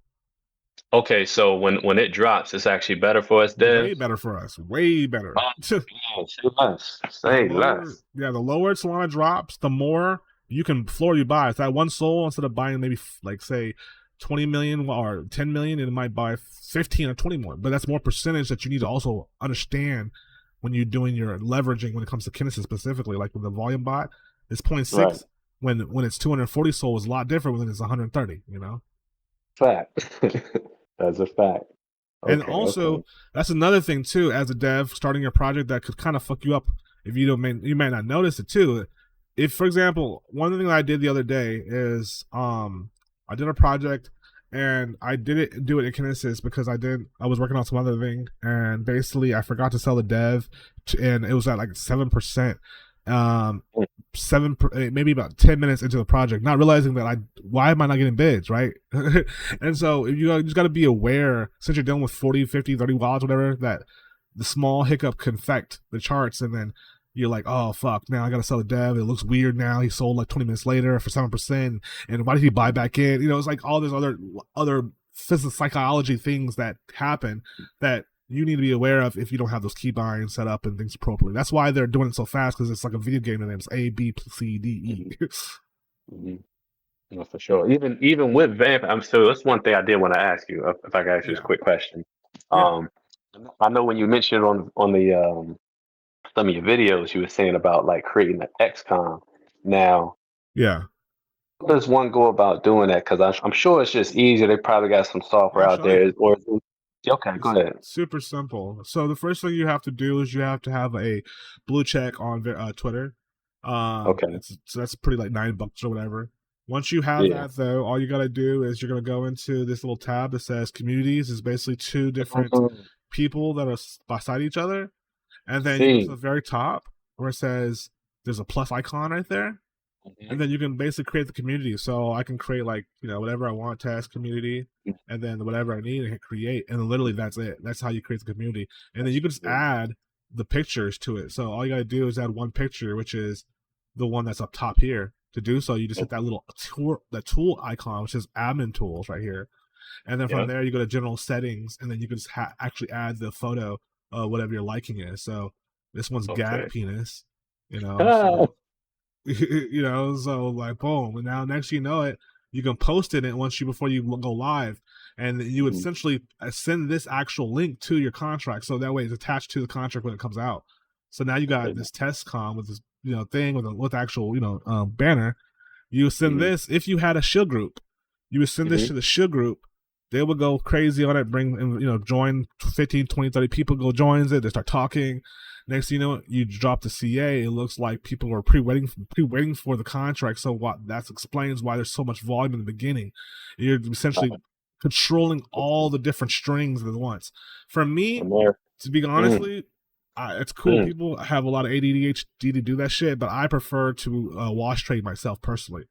Okay, so when it drops, it's actually better for us Way devs. better for us. Way better. Oh, yeah, say less. The Say lower, less. yeah, the lower Solana drops, the more you can floor you buy. It's that one soul instead of buying maybe like say 20 million or 10 million, it might buy 15 or 20 more. But that's more percentage that you need to also understand when you're doing your leveraging when it comes to Kinesis specifically. Like with the volume bot, it's 0. Right. 0.6. When it's 240 soul is a lot different when it's 130, Fact. That's a fact. And Okay, okay. also, that's another thing too. As a dev starting your project, that could kind of fuck you up if you might not notice it too. If, for example, one thing that I did the other day is I did a project and I didn't do it in Kinesis because I was working on some other thing and basically I forgot to sell the dev and it was at like 7%. Um, maybe about 10 minutes into the project, not realizing that why am I not getting bids, right? And so you just got to be aware, since you're dealing with 40, 50, 30 wallets, whatever, that the small hiccup can affect the charts. And then you're like, oh, fuck, now I got to sell the dev. It looks weird now. He sold like 20 minutes later for 7%. And why did he buy back in? It's like all these other physical psychology things that happen that you need to be aware of if you don't have those key buying set up and things appropriately. That's why they're doing it so fast, because it's like a video game and it's A, B, C, D, E. Mm-hmm. No, for sure. Even with Vamp, so that's one thing I did want to ask you, if I could ask you this Yeah. quick question. Yeah. Um, I know when you mentioned on the some of your videos, you were saying about like creating an XCOM. Now, Yeah. how does one go about doing that? Because I'm sure it's just easier. They probably got some software I'll out show you. there, okay, go It's ahead. super simple. So the first thing you have to do is you have to have a blue check on Twitter. Okay, So that's pretty like $9 or whatever. Once you have yeah. that though, all you gotta do is you're gonna go into this little tab that says communities. It's basically two different Mhm. people that are beside each other, and then you go to the See. very top where it says there's a plus icon right there, and Mhm. then you can basically create the community. So I can create like whatever I want, task community, and then whatever I need and hit create, and literally that's it. That's how you create the community, and then you can just Yeah. add the pictures to it. So all you gotta do is add one picture, which is the one that's up top here. To do so, you just hit that little tool icon, which is admin tools right here, and then from Yeah. there you go to general settings, and then you can just actually add the photo of whatever your liking is. So this one's gag Okay. penis, Ah. so so like boom, and now next you know it, you can post it once before you go live, and you would Mhm. essentially send this actual link to your contract, so that way it's attached to the contract when it comes out. So now you got this test com with this thing with actual banner. You send Mhm. this if you had a shield group, you would send this Mhm. to the shield group. they would go crazy on it, bring, join 15, 20, 30 people, go joins it, they start talking. Next thing you know, you drop the CA, it looks like people are pre-waiting for the contract. So what that explains why there's so much volume in the beginning. You're essentially controlling all the different strings at once. For me, to be Mm, honestly, it's cool. mm. People have a lot of ADHD to do that shit, but I prefer to wash trade myself personally.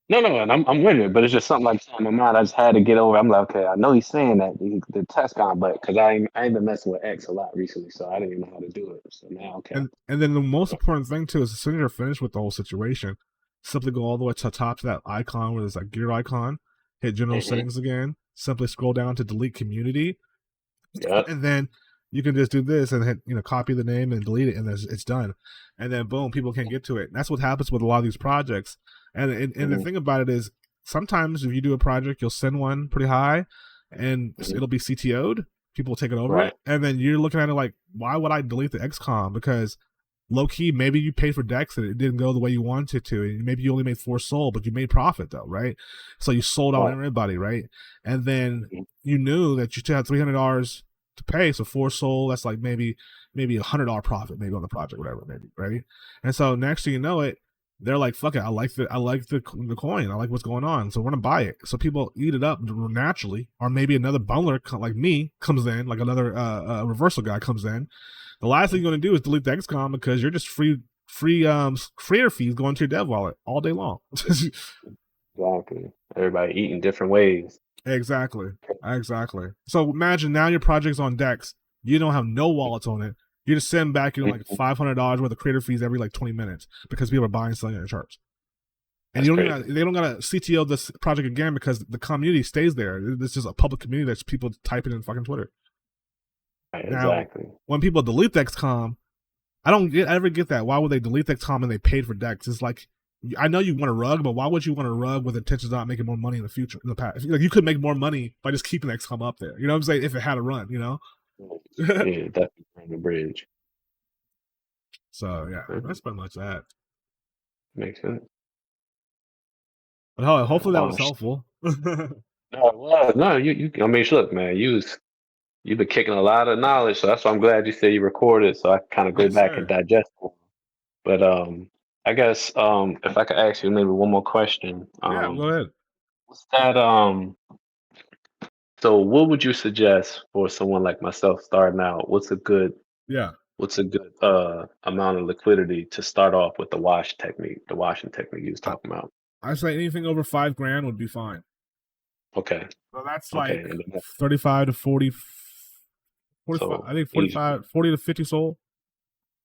No, and I'm with it, but it's just something like in my mind. I just had to get over. I'm like, okay, I know he's saying that the test con, but because I ain't been messing with X a lot recently, so I didn't even know how to do it. So now, okay, And then the most important thing too is as soon as you're finished with the whole situation, simply go all the way to the top to that icon where there's that gear icon, hit general mm-hmm. settings again, simply scroll down to delete community, Yep, and then you can just do this and hit, copy the name and delete it, and it's done. And then boom, people can't get to it. And that's what happens with a lot of these projects. And the mm-hmm. thing about it is, sometimes if you do a project, you'll send one pretty high, and Mm-hmm. it'll be CTO'd. People will take it over Right, it, and then you're looking at it like, why would I delete the XCOM? Because low key, maybe you paid for Dex and it didn't go the way you wanted to, and maybe you only made 4 soul, but you made profit though, right? So you sold out right, everybody, right? And then mm-hmm. you knew that you still had $300 to pay, so 4 soul, that's like maybe $100 profit, maybe on the project, whatever, maybe, right? And so next thing you know it, they're like, fuck it, I like the coin, I like what's going on, so we're gonna buy it. So people eat it up naturally, or maybe another bundler like me comes in, like another reversal guy comes in. The last thing you're going to do is delete the XCOM because you're just freer fees going to your dev wallet all day long. Exactly. Everybody eating different ways. Exactly. Exactly. So imagine now your project's on Dex. You don't have no wallets on it. You just send back, like Mhm. $500 worth of creator fees every like 20 minutes because people are buying, selling, and charts. And That's you don't crazy. even, they don't gotta CTO this project again because the community stays there. It's just a public community that's people typing in fucking Twitter. Right, Now, exactly. when people delete XCOM, I ever get that. Why would they delete XCOM and they paid for Dex? It's like, I know you want a rug, but why would you want a rug with intentions of not making more money in the future, in the past? Like, you could make more money by just keeping XCOM up there. You know what I'm saying? If it had a run, Yeah, definitely on the bridge. So yeah, Mhm. that's pretty much that. Makes sense. But hopefully that Oh, was helpful. no, it was. No, you. I mean, look, man, you've been kicking a lot of knowledge, so that's why I'm glad you said you recorded, so I can kind of go Yes, back and sir. digest it. But I guess if I could ask you maybe one more question, Yeah, go ahead. what's that so what would you suggest for someone like myself starting out? Yeah, What's a good amount of liquidity to start off with the washing technique you was I, talking about? I say anything over 5 grand would be fine. Okay, So that's okay, like and then 35 to 40, 45. so I think easy, 45, 40 to 50 soul.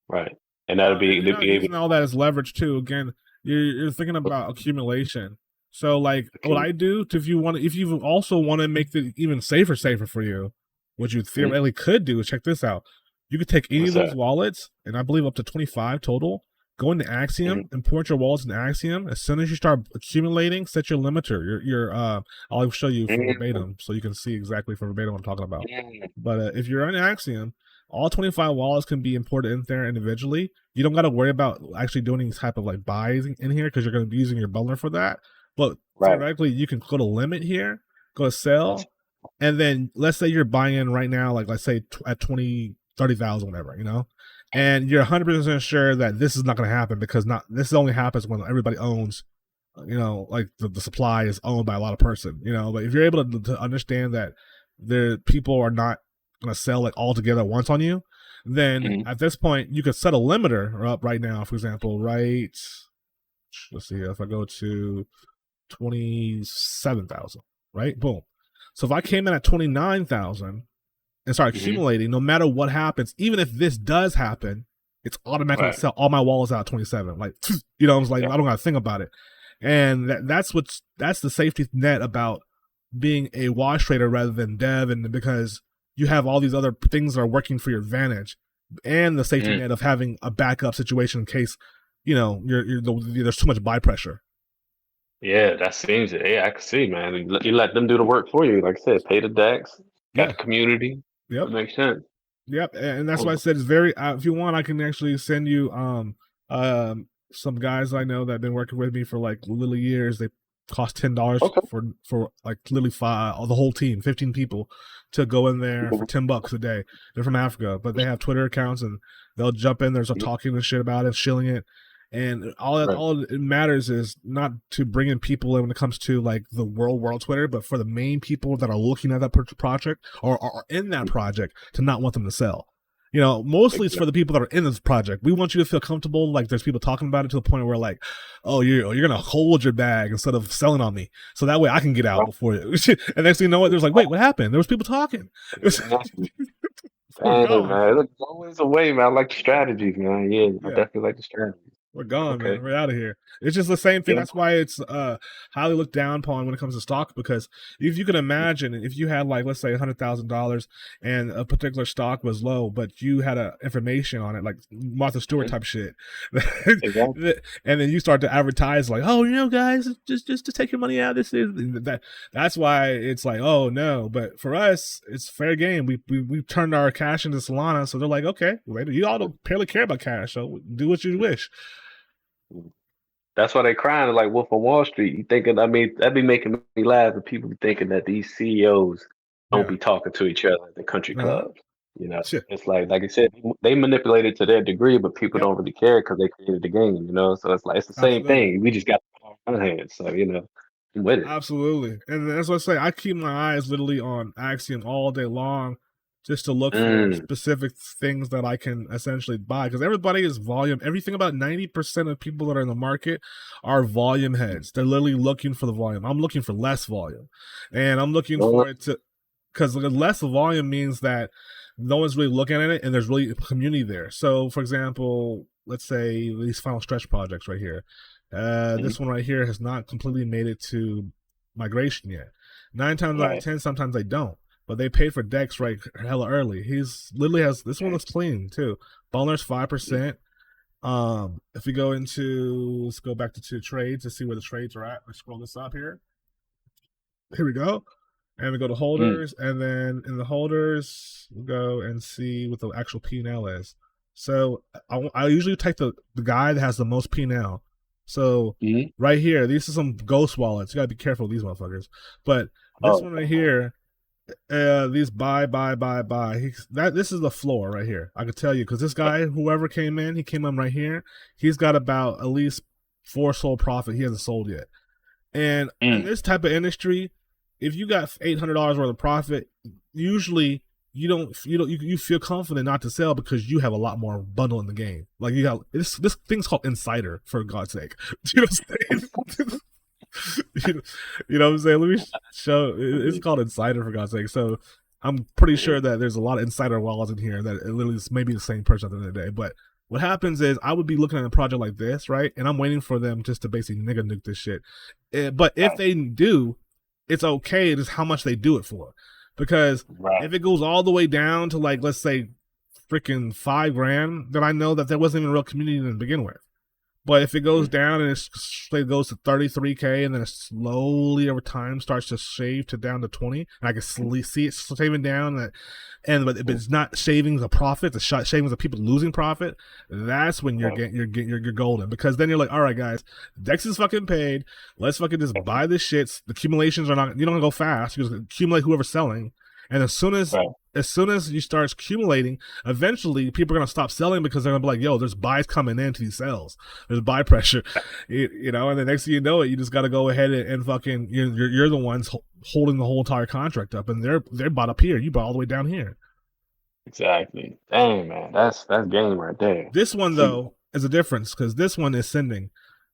right? And that'll And be you're to not be able using all that as leverage too. Again, you're thinking about accumulation. So like what to. I do, if you also want to make it even safer for you, what you Mhm. theoretically could do is check this out. You could take any What's of those that? wallets, and I believe up to 25 total. Go into Hmm. Axiom, import your wallets in Axiom. As soon as you start accumulating, set your limiter. I'll show you for Mm, verbatim, so you can see exactly for verbatim what I'm talking about. mm, But if you're on Axiom, all 25 wallets can be imported in there individually. You don't got to worry about actually doing any type of like buys in here because you're going to be using your bundler for that. But right. theoretically, you can go to limit here, go to That's sell, and then let's say you're buying in right now, like let's say at 20, 30,000, whatever, and you're 100% sure that this is not going to happen because not this only happens when everybody owns, like the supply is owned by a lot of person, But if you're able to understand that the people are not going to sell like all together at once on you, then mhm. at this point you could set a limiter up right now. For example, right, let's see if I go to 27,000, right? Boom. So if I came in at 29,000 and start Mhm. accumulating, no matter what happens, even if this does happen, it's automatically going to Right. sell all my wallets out at 27. Like, I was like, Yeah. I don't got to think about it. And that's the safety net about being a wash trader rather than dev, and because you have all these other things that are working for your advantage, and the safety Mm. net of having a backup situation in case there's too much buy pressure. Yeah, that seems it. Yeah, I can see, man. You let them do the work for you. Like I said, pay the decks, got Yeah. the community. Yep. That makes sense. Yep, and that's why I Oh, said it's very. If you want, I can actually send you some guys I know that have been working with me for like little years. Cost $10 Okay. for like literally the whole team, 15 people, to go in there for $10 a day. They're from Africa, but they have Twitter accounts and they'll jump in. There's a talking and shit about it, shilling it, and Right. all it matters is not to bring in people when it comes to like the world Twitter, but for the main people that are looking at that project or are in that project to not want them to sell. You know, mostly it's for the people that are in this project. We want you to feel comfortable, like there's people talking about it to the point where like, oh, you're gonna hold your bag instead of selling on me, so that way I can get out Right. before you. And next thing you know, what there's like, wait, what happened? There was people talking. Exactly. We're Dang, gone. man. Look, there's always a way, man. I like the strategies, man. Yeah, I Yeah, definitely like the strategies. we're gone, Okay. man. We're out of here. It's just the same thing. Yeah. That's why it's highly looked down upon when it comes to stock. Because if you can imagine, if you had like let's say $100,000 and a particular stock was low, but you had information on it, like Martha Stewart Mhm. type shit, Exactly. and then you start to advertise like, oh, you know, guys, just take your money out. This is that. That's why it's like, oh no. But for us, it's fair game. We turned our cash into Solana, so they're like, okay, well, you all don't barely care about cash, so do what you wish. That's why they crying like Wolf of Wall Street. You thinking? I mean, that'd be making me laugh if people be thinking that these CEOs don't Yeah. be talking to each other at the country Uh-huh. clubs. You know, Shit. it's like I said, they manipulate it to their degree, but people Yep. don't really care because they created the game. You know, so it's like it's the same Absolutely. thing. We just got the power in our hands. So you know, I'm with it. Absolutely. And that's what I say. I keep my eyes literally on Axiom all day long just to look for Mm, specific things that I can essentially buy. Because everybody is volume. Everything about 90% of people that are in the market are volume heads. They're literally looking for the volume. I'm looking for less volume. And I'm looking uh, for it to, because less volume means that no one's really looking at it and there's really a community there. So, for example, let's say these final stretch projects right here. mhm. This one right here has not completely made it to migration yet. 9 times out of Right. 10, sometimes they don't. But they paid for Dex right hella early. He's literally has this one looks clean too. Ballner's 5%. If we go into let's go back to two trades to see where the trades are at. Let's scroll this up here. Here we go. And we go to Mm, holders, and then in the holders, we'll go and see what the actual P&L is. So I usually take the guy that has the most P&L. So mhm. right here, these are some ghost wallets. You gotta be careful with these motherfuckers. But this Oh, one right here, these buy. This is the floor right here. I could tell you because this guy, whoever came in, he came in right here. He's got about at least 4 sold profit. He hasn't sold yet. And in mm, this type of industry, if you got $800 worth of profit, usually you feel confident not to sell because you have a lot more bundle in the game. Like you got this thing's called insider for God's sake. Do you know what I'm saying? You know what I'm saying? Let me show. It's mhm. called insider for God's sake. So I'm pretty Yeah. sure that there's a lot of insider wallets in here that it literally is maybe the same person at the end of the day. But what happens is I would be looking at a project like this, right? And I'm waiting for them just to basically nigga nuke this shit. But if Right. they do, it's okay. It's how much they do it for. Because Right. if it goes all the way down to like, let's say, freaking 5 grand, then I know that there wasn't even a real community to begin with. But if it goes Mhm. down and it goes to 33K and then it slowly over time starts to shave to down to 20, and I can see it shaving down, but if it's not shaving the profit, the shaving the people losing profit, that's when Right. you're golden because then you're like, all right, guys, Dex is fucking paid. Let's fucking just buy this shit. The accumulations are not. You don't go fast. You just accumulate whoever's selling, and Right. as soon as you start accumulating, eventually people are gonna stop selling because they're gonna be like, yo, there's buys coming into these sales. There's buy pressure, you know, and the next thing you know it, you just got to go ahead and fucking you're the ones holding the whole entire contract up, and they're bought up here, you bought all the way down here. Exactly. Dang, man, that's game right there. This one See, though is a difference because this one is sending.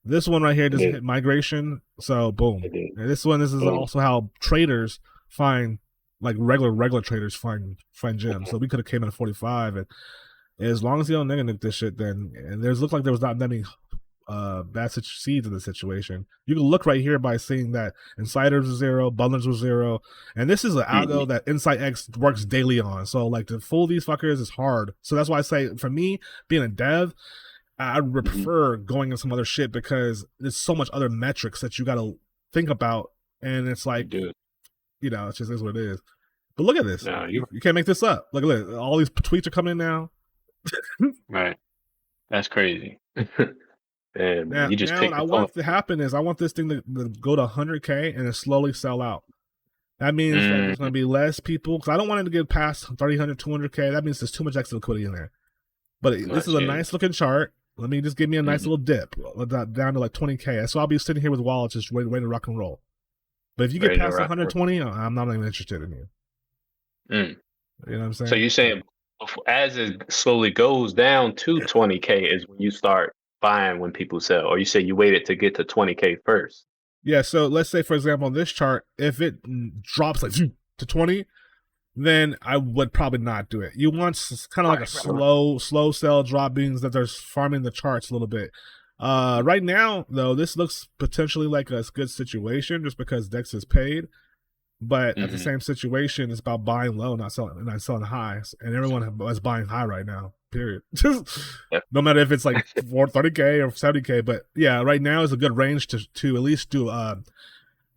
This one right here it doesn't is. hit migration, so boom. It is. And this is Boom. also how traders find like regular traders find gems. Mhm. So we could have came in at 45, and as long as you don't nigga this shit, then and there's looked like there was not many bad seeds in the situation. You can look right here by seeing that insiders was zero, bundlers was zero, and this is an Mhm. algo that Insight X works daily on. So like to fool these fuckers is hard. So that's why I say for me being a dev, I would Mhm. prefer going in some other shit because there's so much other metrics that you got to think about, and it's You like do it. it just is what it is. But look at this. No, You can't make this up. Look at this. All these tweets are coming in now. right. That's crazy. Yeah, man. You just Now what picked I the point. want to happen is I want this thing to go to 100K and then slowly sell out. That means that there's Mm, going to be less people because I don't want it to get past 300, 200K. That means there's too much extra liquidity in there. But this is much, a yeah. nice looking chart. Let me just give me a nice Mm-hmm. little dip down to like 20K. So I'll be sitting here with wallets just ready to rock and roll. But if you get Ready to past rock and roll. 120, I'm not even interested in you. Mm. You know what I'm So saying? you're saying as it slowly goes down to 20K is when you start buying when people sell, or you say you waited to get to 20K first? Yeah. So let's say, for example, on this chart, if it drops like to 20, then I would probably not do it. You want kind of like a Right. slow sell drop, means that there's farming the charts a little bit. Right now, though, this looks potentially like a good situation just because Dex is paid. But at the Mm-hmm. same situation, it's about buying low, not selling high, and everyone is buying high right now. Period. Yep. No matter if it's like 430K or 70K, but yeah, right now is a good range to at least do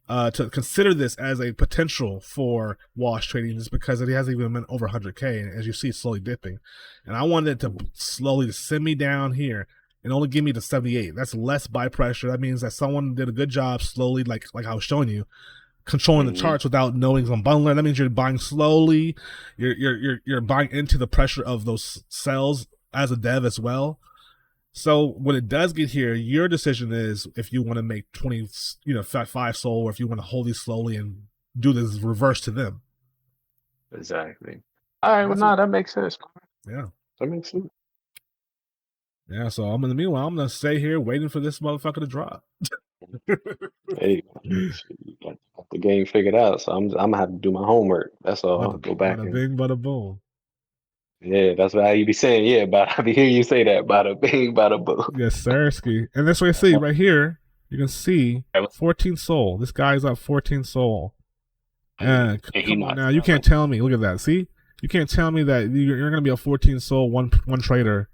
to consider this as a potential for wash trading, just because it hasn't even been over 100K, and as you see, it's slowly dipping. And I wanted it to slowly send me down here and only give me the 78. That's less buy pressure. That means that someone did a good job slowly, like I was showing you, controlling the Mm-hmm. charts without knowing some bundler. That means you're buying slowly. You're buying into the pressure of those sells as a dev as well. So when it does get here, your decision is if you want to make 20, 5 soul, or if you want to hold these slowly and do this reverse to them. Exactly. All right. Well, That's no, that makes sense. yeah. That makes sense. Yeah, so I'm in the meanwhile, I'm gonna stay here waiting for this motherfucker to drop. Hey, shit, you got the game figured out, so I'm gonna have to do my homework. That's all. Bada, Go back bada and bing, bada boom. yeah, that's what you be saying. Yeah, but I be hearing you say that. Bada bing, bada boom. Yes, sir, ski. And that's what I see right here. You can see And 14 soul. This guy's up 14 soul. he Come on not now, you can't selling. tell me. Look at that. See, you can't tell me that you're gonna be a 14 soul one trader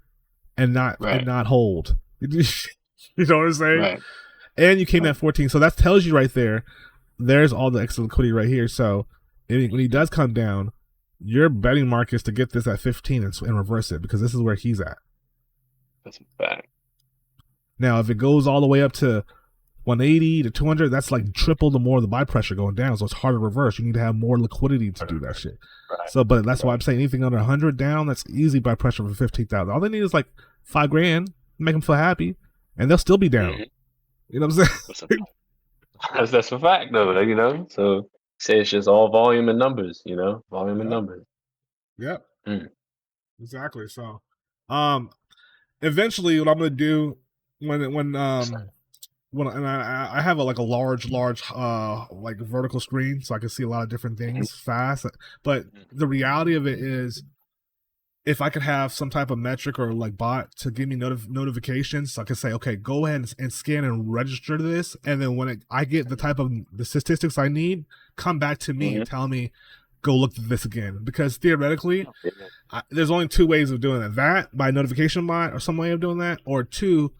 and Right, not hold. You know what I'm saying? right, And you came right. at 14, so that tells you right there. There's all the extra liquidity right here. So when he does come down, your betting mark is to get this at 15 and reverse it, because this is where he's at. That's a fact. Now, if it goes all the way up to 180 to 200, that's like triple the more of the buy pressure going down. So it's hard to reverse. You need to have more liquidity to do that shit. Right, So, but that's why right. I'm saying anything under 100 down, that's easy buy pressure for 15,000. All they need is like $5,000, make them feel happy, and they'll still be down. Mm-hmm. You know what I'm That's a saying? fact. That's a fact, though. So say it's just all volume and numbers. Volume and Yep. numbers. Yep. Mm. Exactly. So, um, eventually, what I'm gonna do when and I have like a large like vertical screen, so I can see a lot of different things fast. But the reality of it is, if I could have some type of metric or like bot to give me notifications, so I can say, okay, go ahead and scan and register this, and then when I get the type of the statistics I need, come back to me and Mm-hmm. tell me, go look at this again. Because theoretically, Yeah. there's only two ways of doing it: that by notification bot or some way of doing that, or two,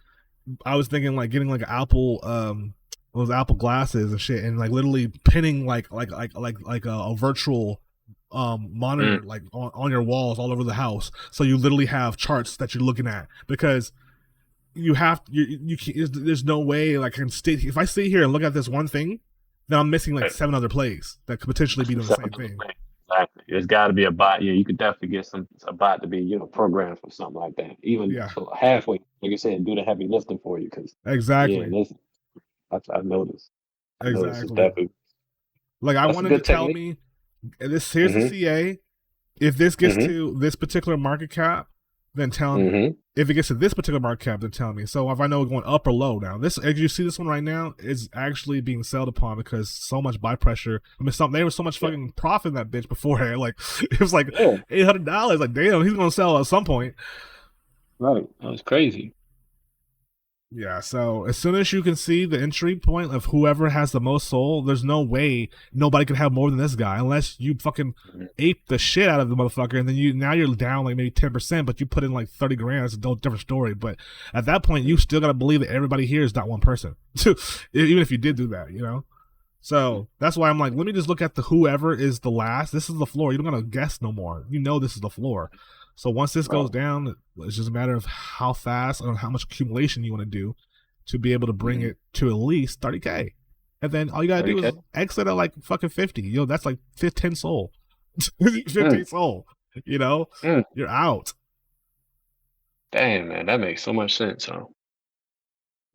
I was thinking like getting like Apple those Apple glasses and shit, and like literally pinning like a virtual monitor Mm. like on your walls all over the house, so you literally have charts that you're looking at, because you can't, there's no way like I can stay if I stay here and look at this one thing, then I'm missing like Right. 7 other plays that could potentially be doing the same thing. Exactly. There's got to be a bot. Yeah, you could definitely get a bot to be, programmed for something like that. Even Yeah, so halfway, like you said, do the heavy lifting for you. Because yeah, exactly. this I've noticed. I noticed it's Exactly. definitely Like I that's a wanted to good tell technique. me, here's the Mm-hmm. CA. If this gets Mm-hmm. to this particular market cap, then tell me. Mm-hmm. If it gets to this particular market cap, then tell me. So if I know it's going up or low now, this, as you see this one right now, is actually being sold upon because so much buy pressure. I mean, there was so much Yeah. fucking profit in that bitch beforehand. Like it was like Yeah. $800. Like damn, he's gonna sell at some point. Right. That was crazy. Yeah, so as soon as you can see the entry point of whoever has the most soul, there's no way nobody could have more than this guy unless you fucking Mm-hmm. ape the shit out of the motherfucker, and then you're down like maybe 10%, but you put in like 30 grand. It's a different story. But at that point, you still gotta believe that everybody here is not one person, even if you did do that, you know. So that's why I'm like, let me just look at the whoever is the last. This is the floor. You don't gotta guess no more. You know this is the floor. So once this goes Right. down, it's just a matter of how fast and how much accumulation you want to do. to be able to bring it to at least 30K. And then all you gotta do 30K? is exit at like fucking 50. That's like 10 soul. 15 soul. Mm. You're out. Damn, man, that makes so much sense, huh?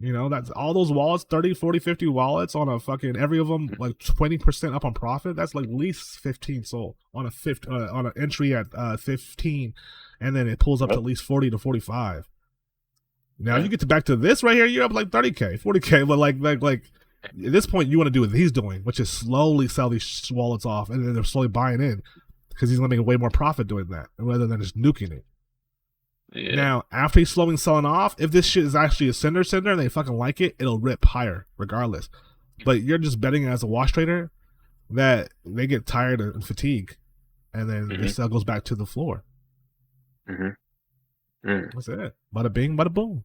That's all those wallets, 30, 40, 50 wallets on a fucking every of them like 20% up on profit. That's like at least 15 sold on on an entry at 15, and then it pulls up to at least 40 to 45. Now you get back to this right here, you're up like 30K, 40K, but like at this point you want to do what he's doing, which is slowly sell these wallets off, and then they're slowly buying in because he's gonna make way more profit doing that rather than just nuking it. Yeah. Now, after he's slowing selling off, if this shit is actually a sender and they fucking like it, it'll rip higher regardless. But you're just betting as a wash trader that they get tired and fatigue, and then the sell goes back to the floor. That's it. Bada bing, bada boom.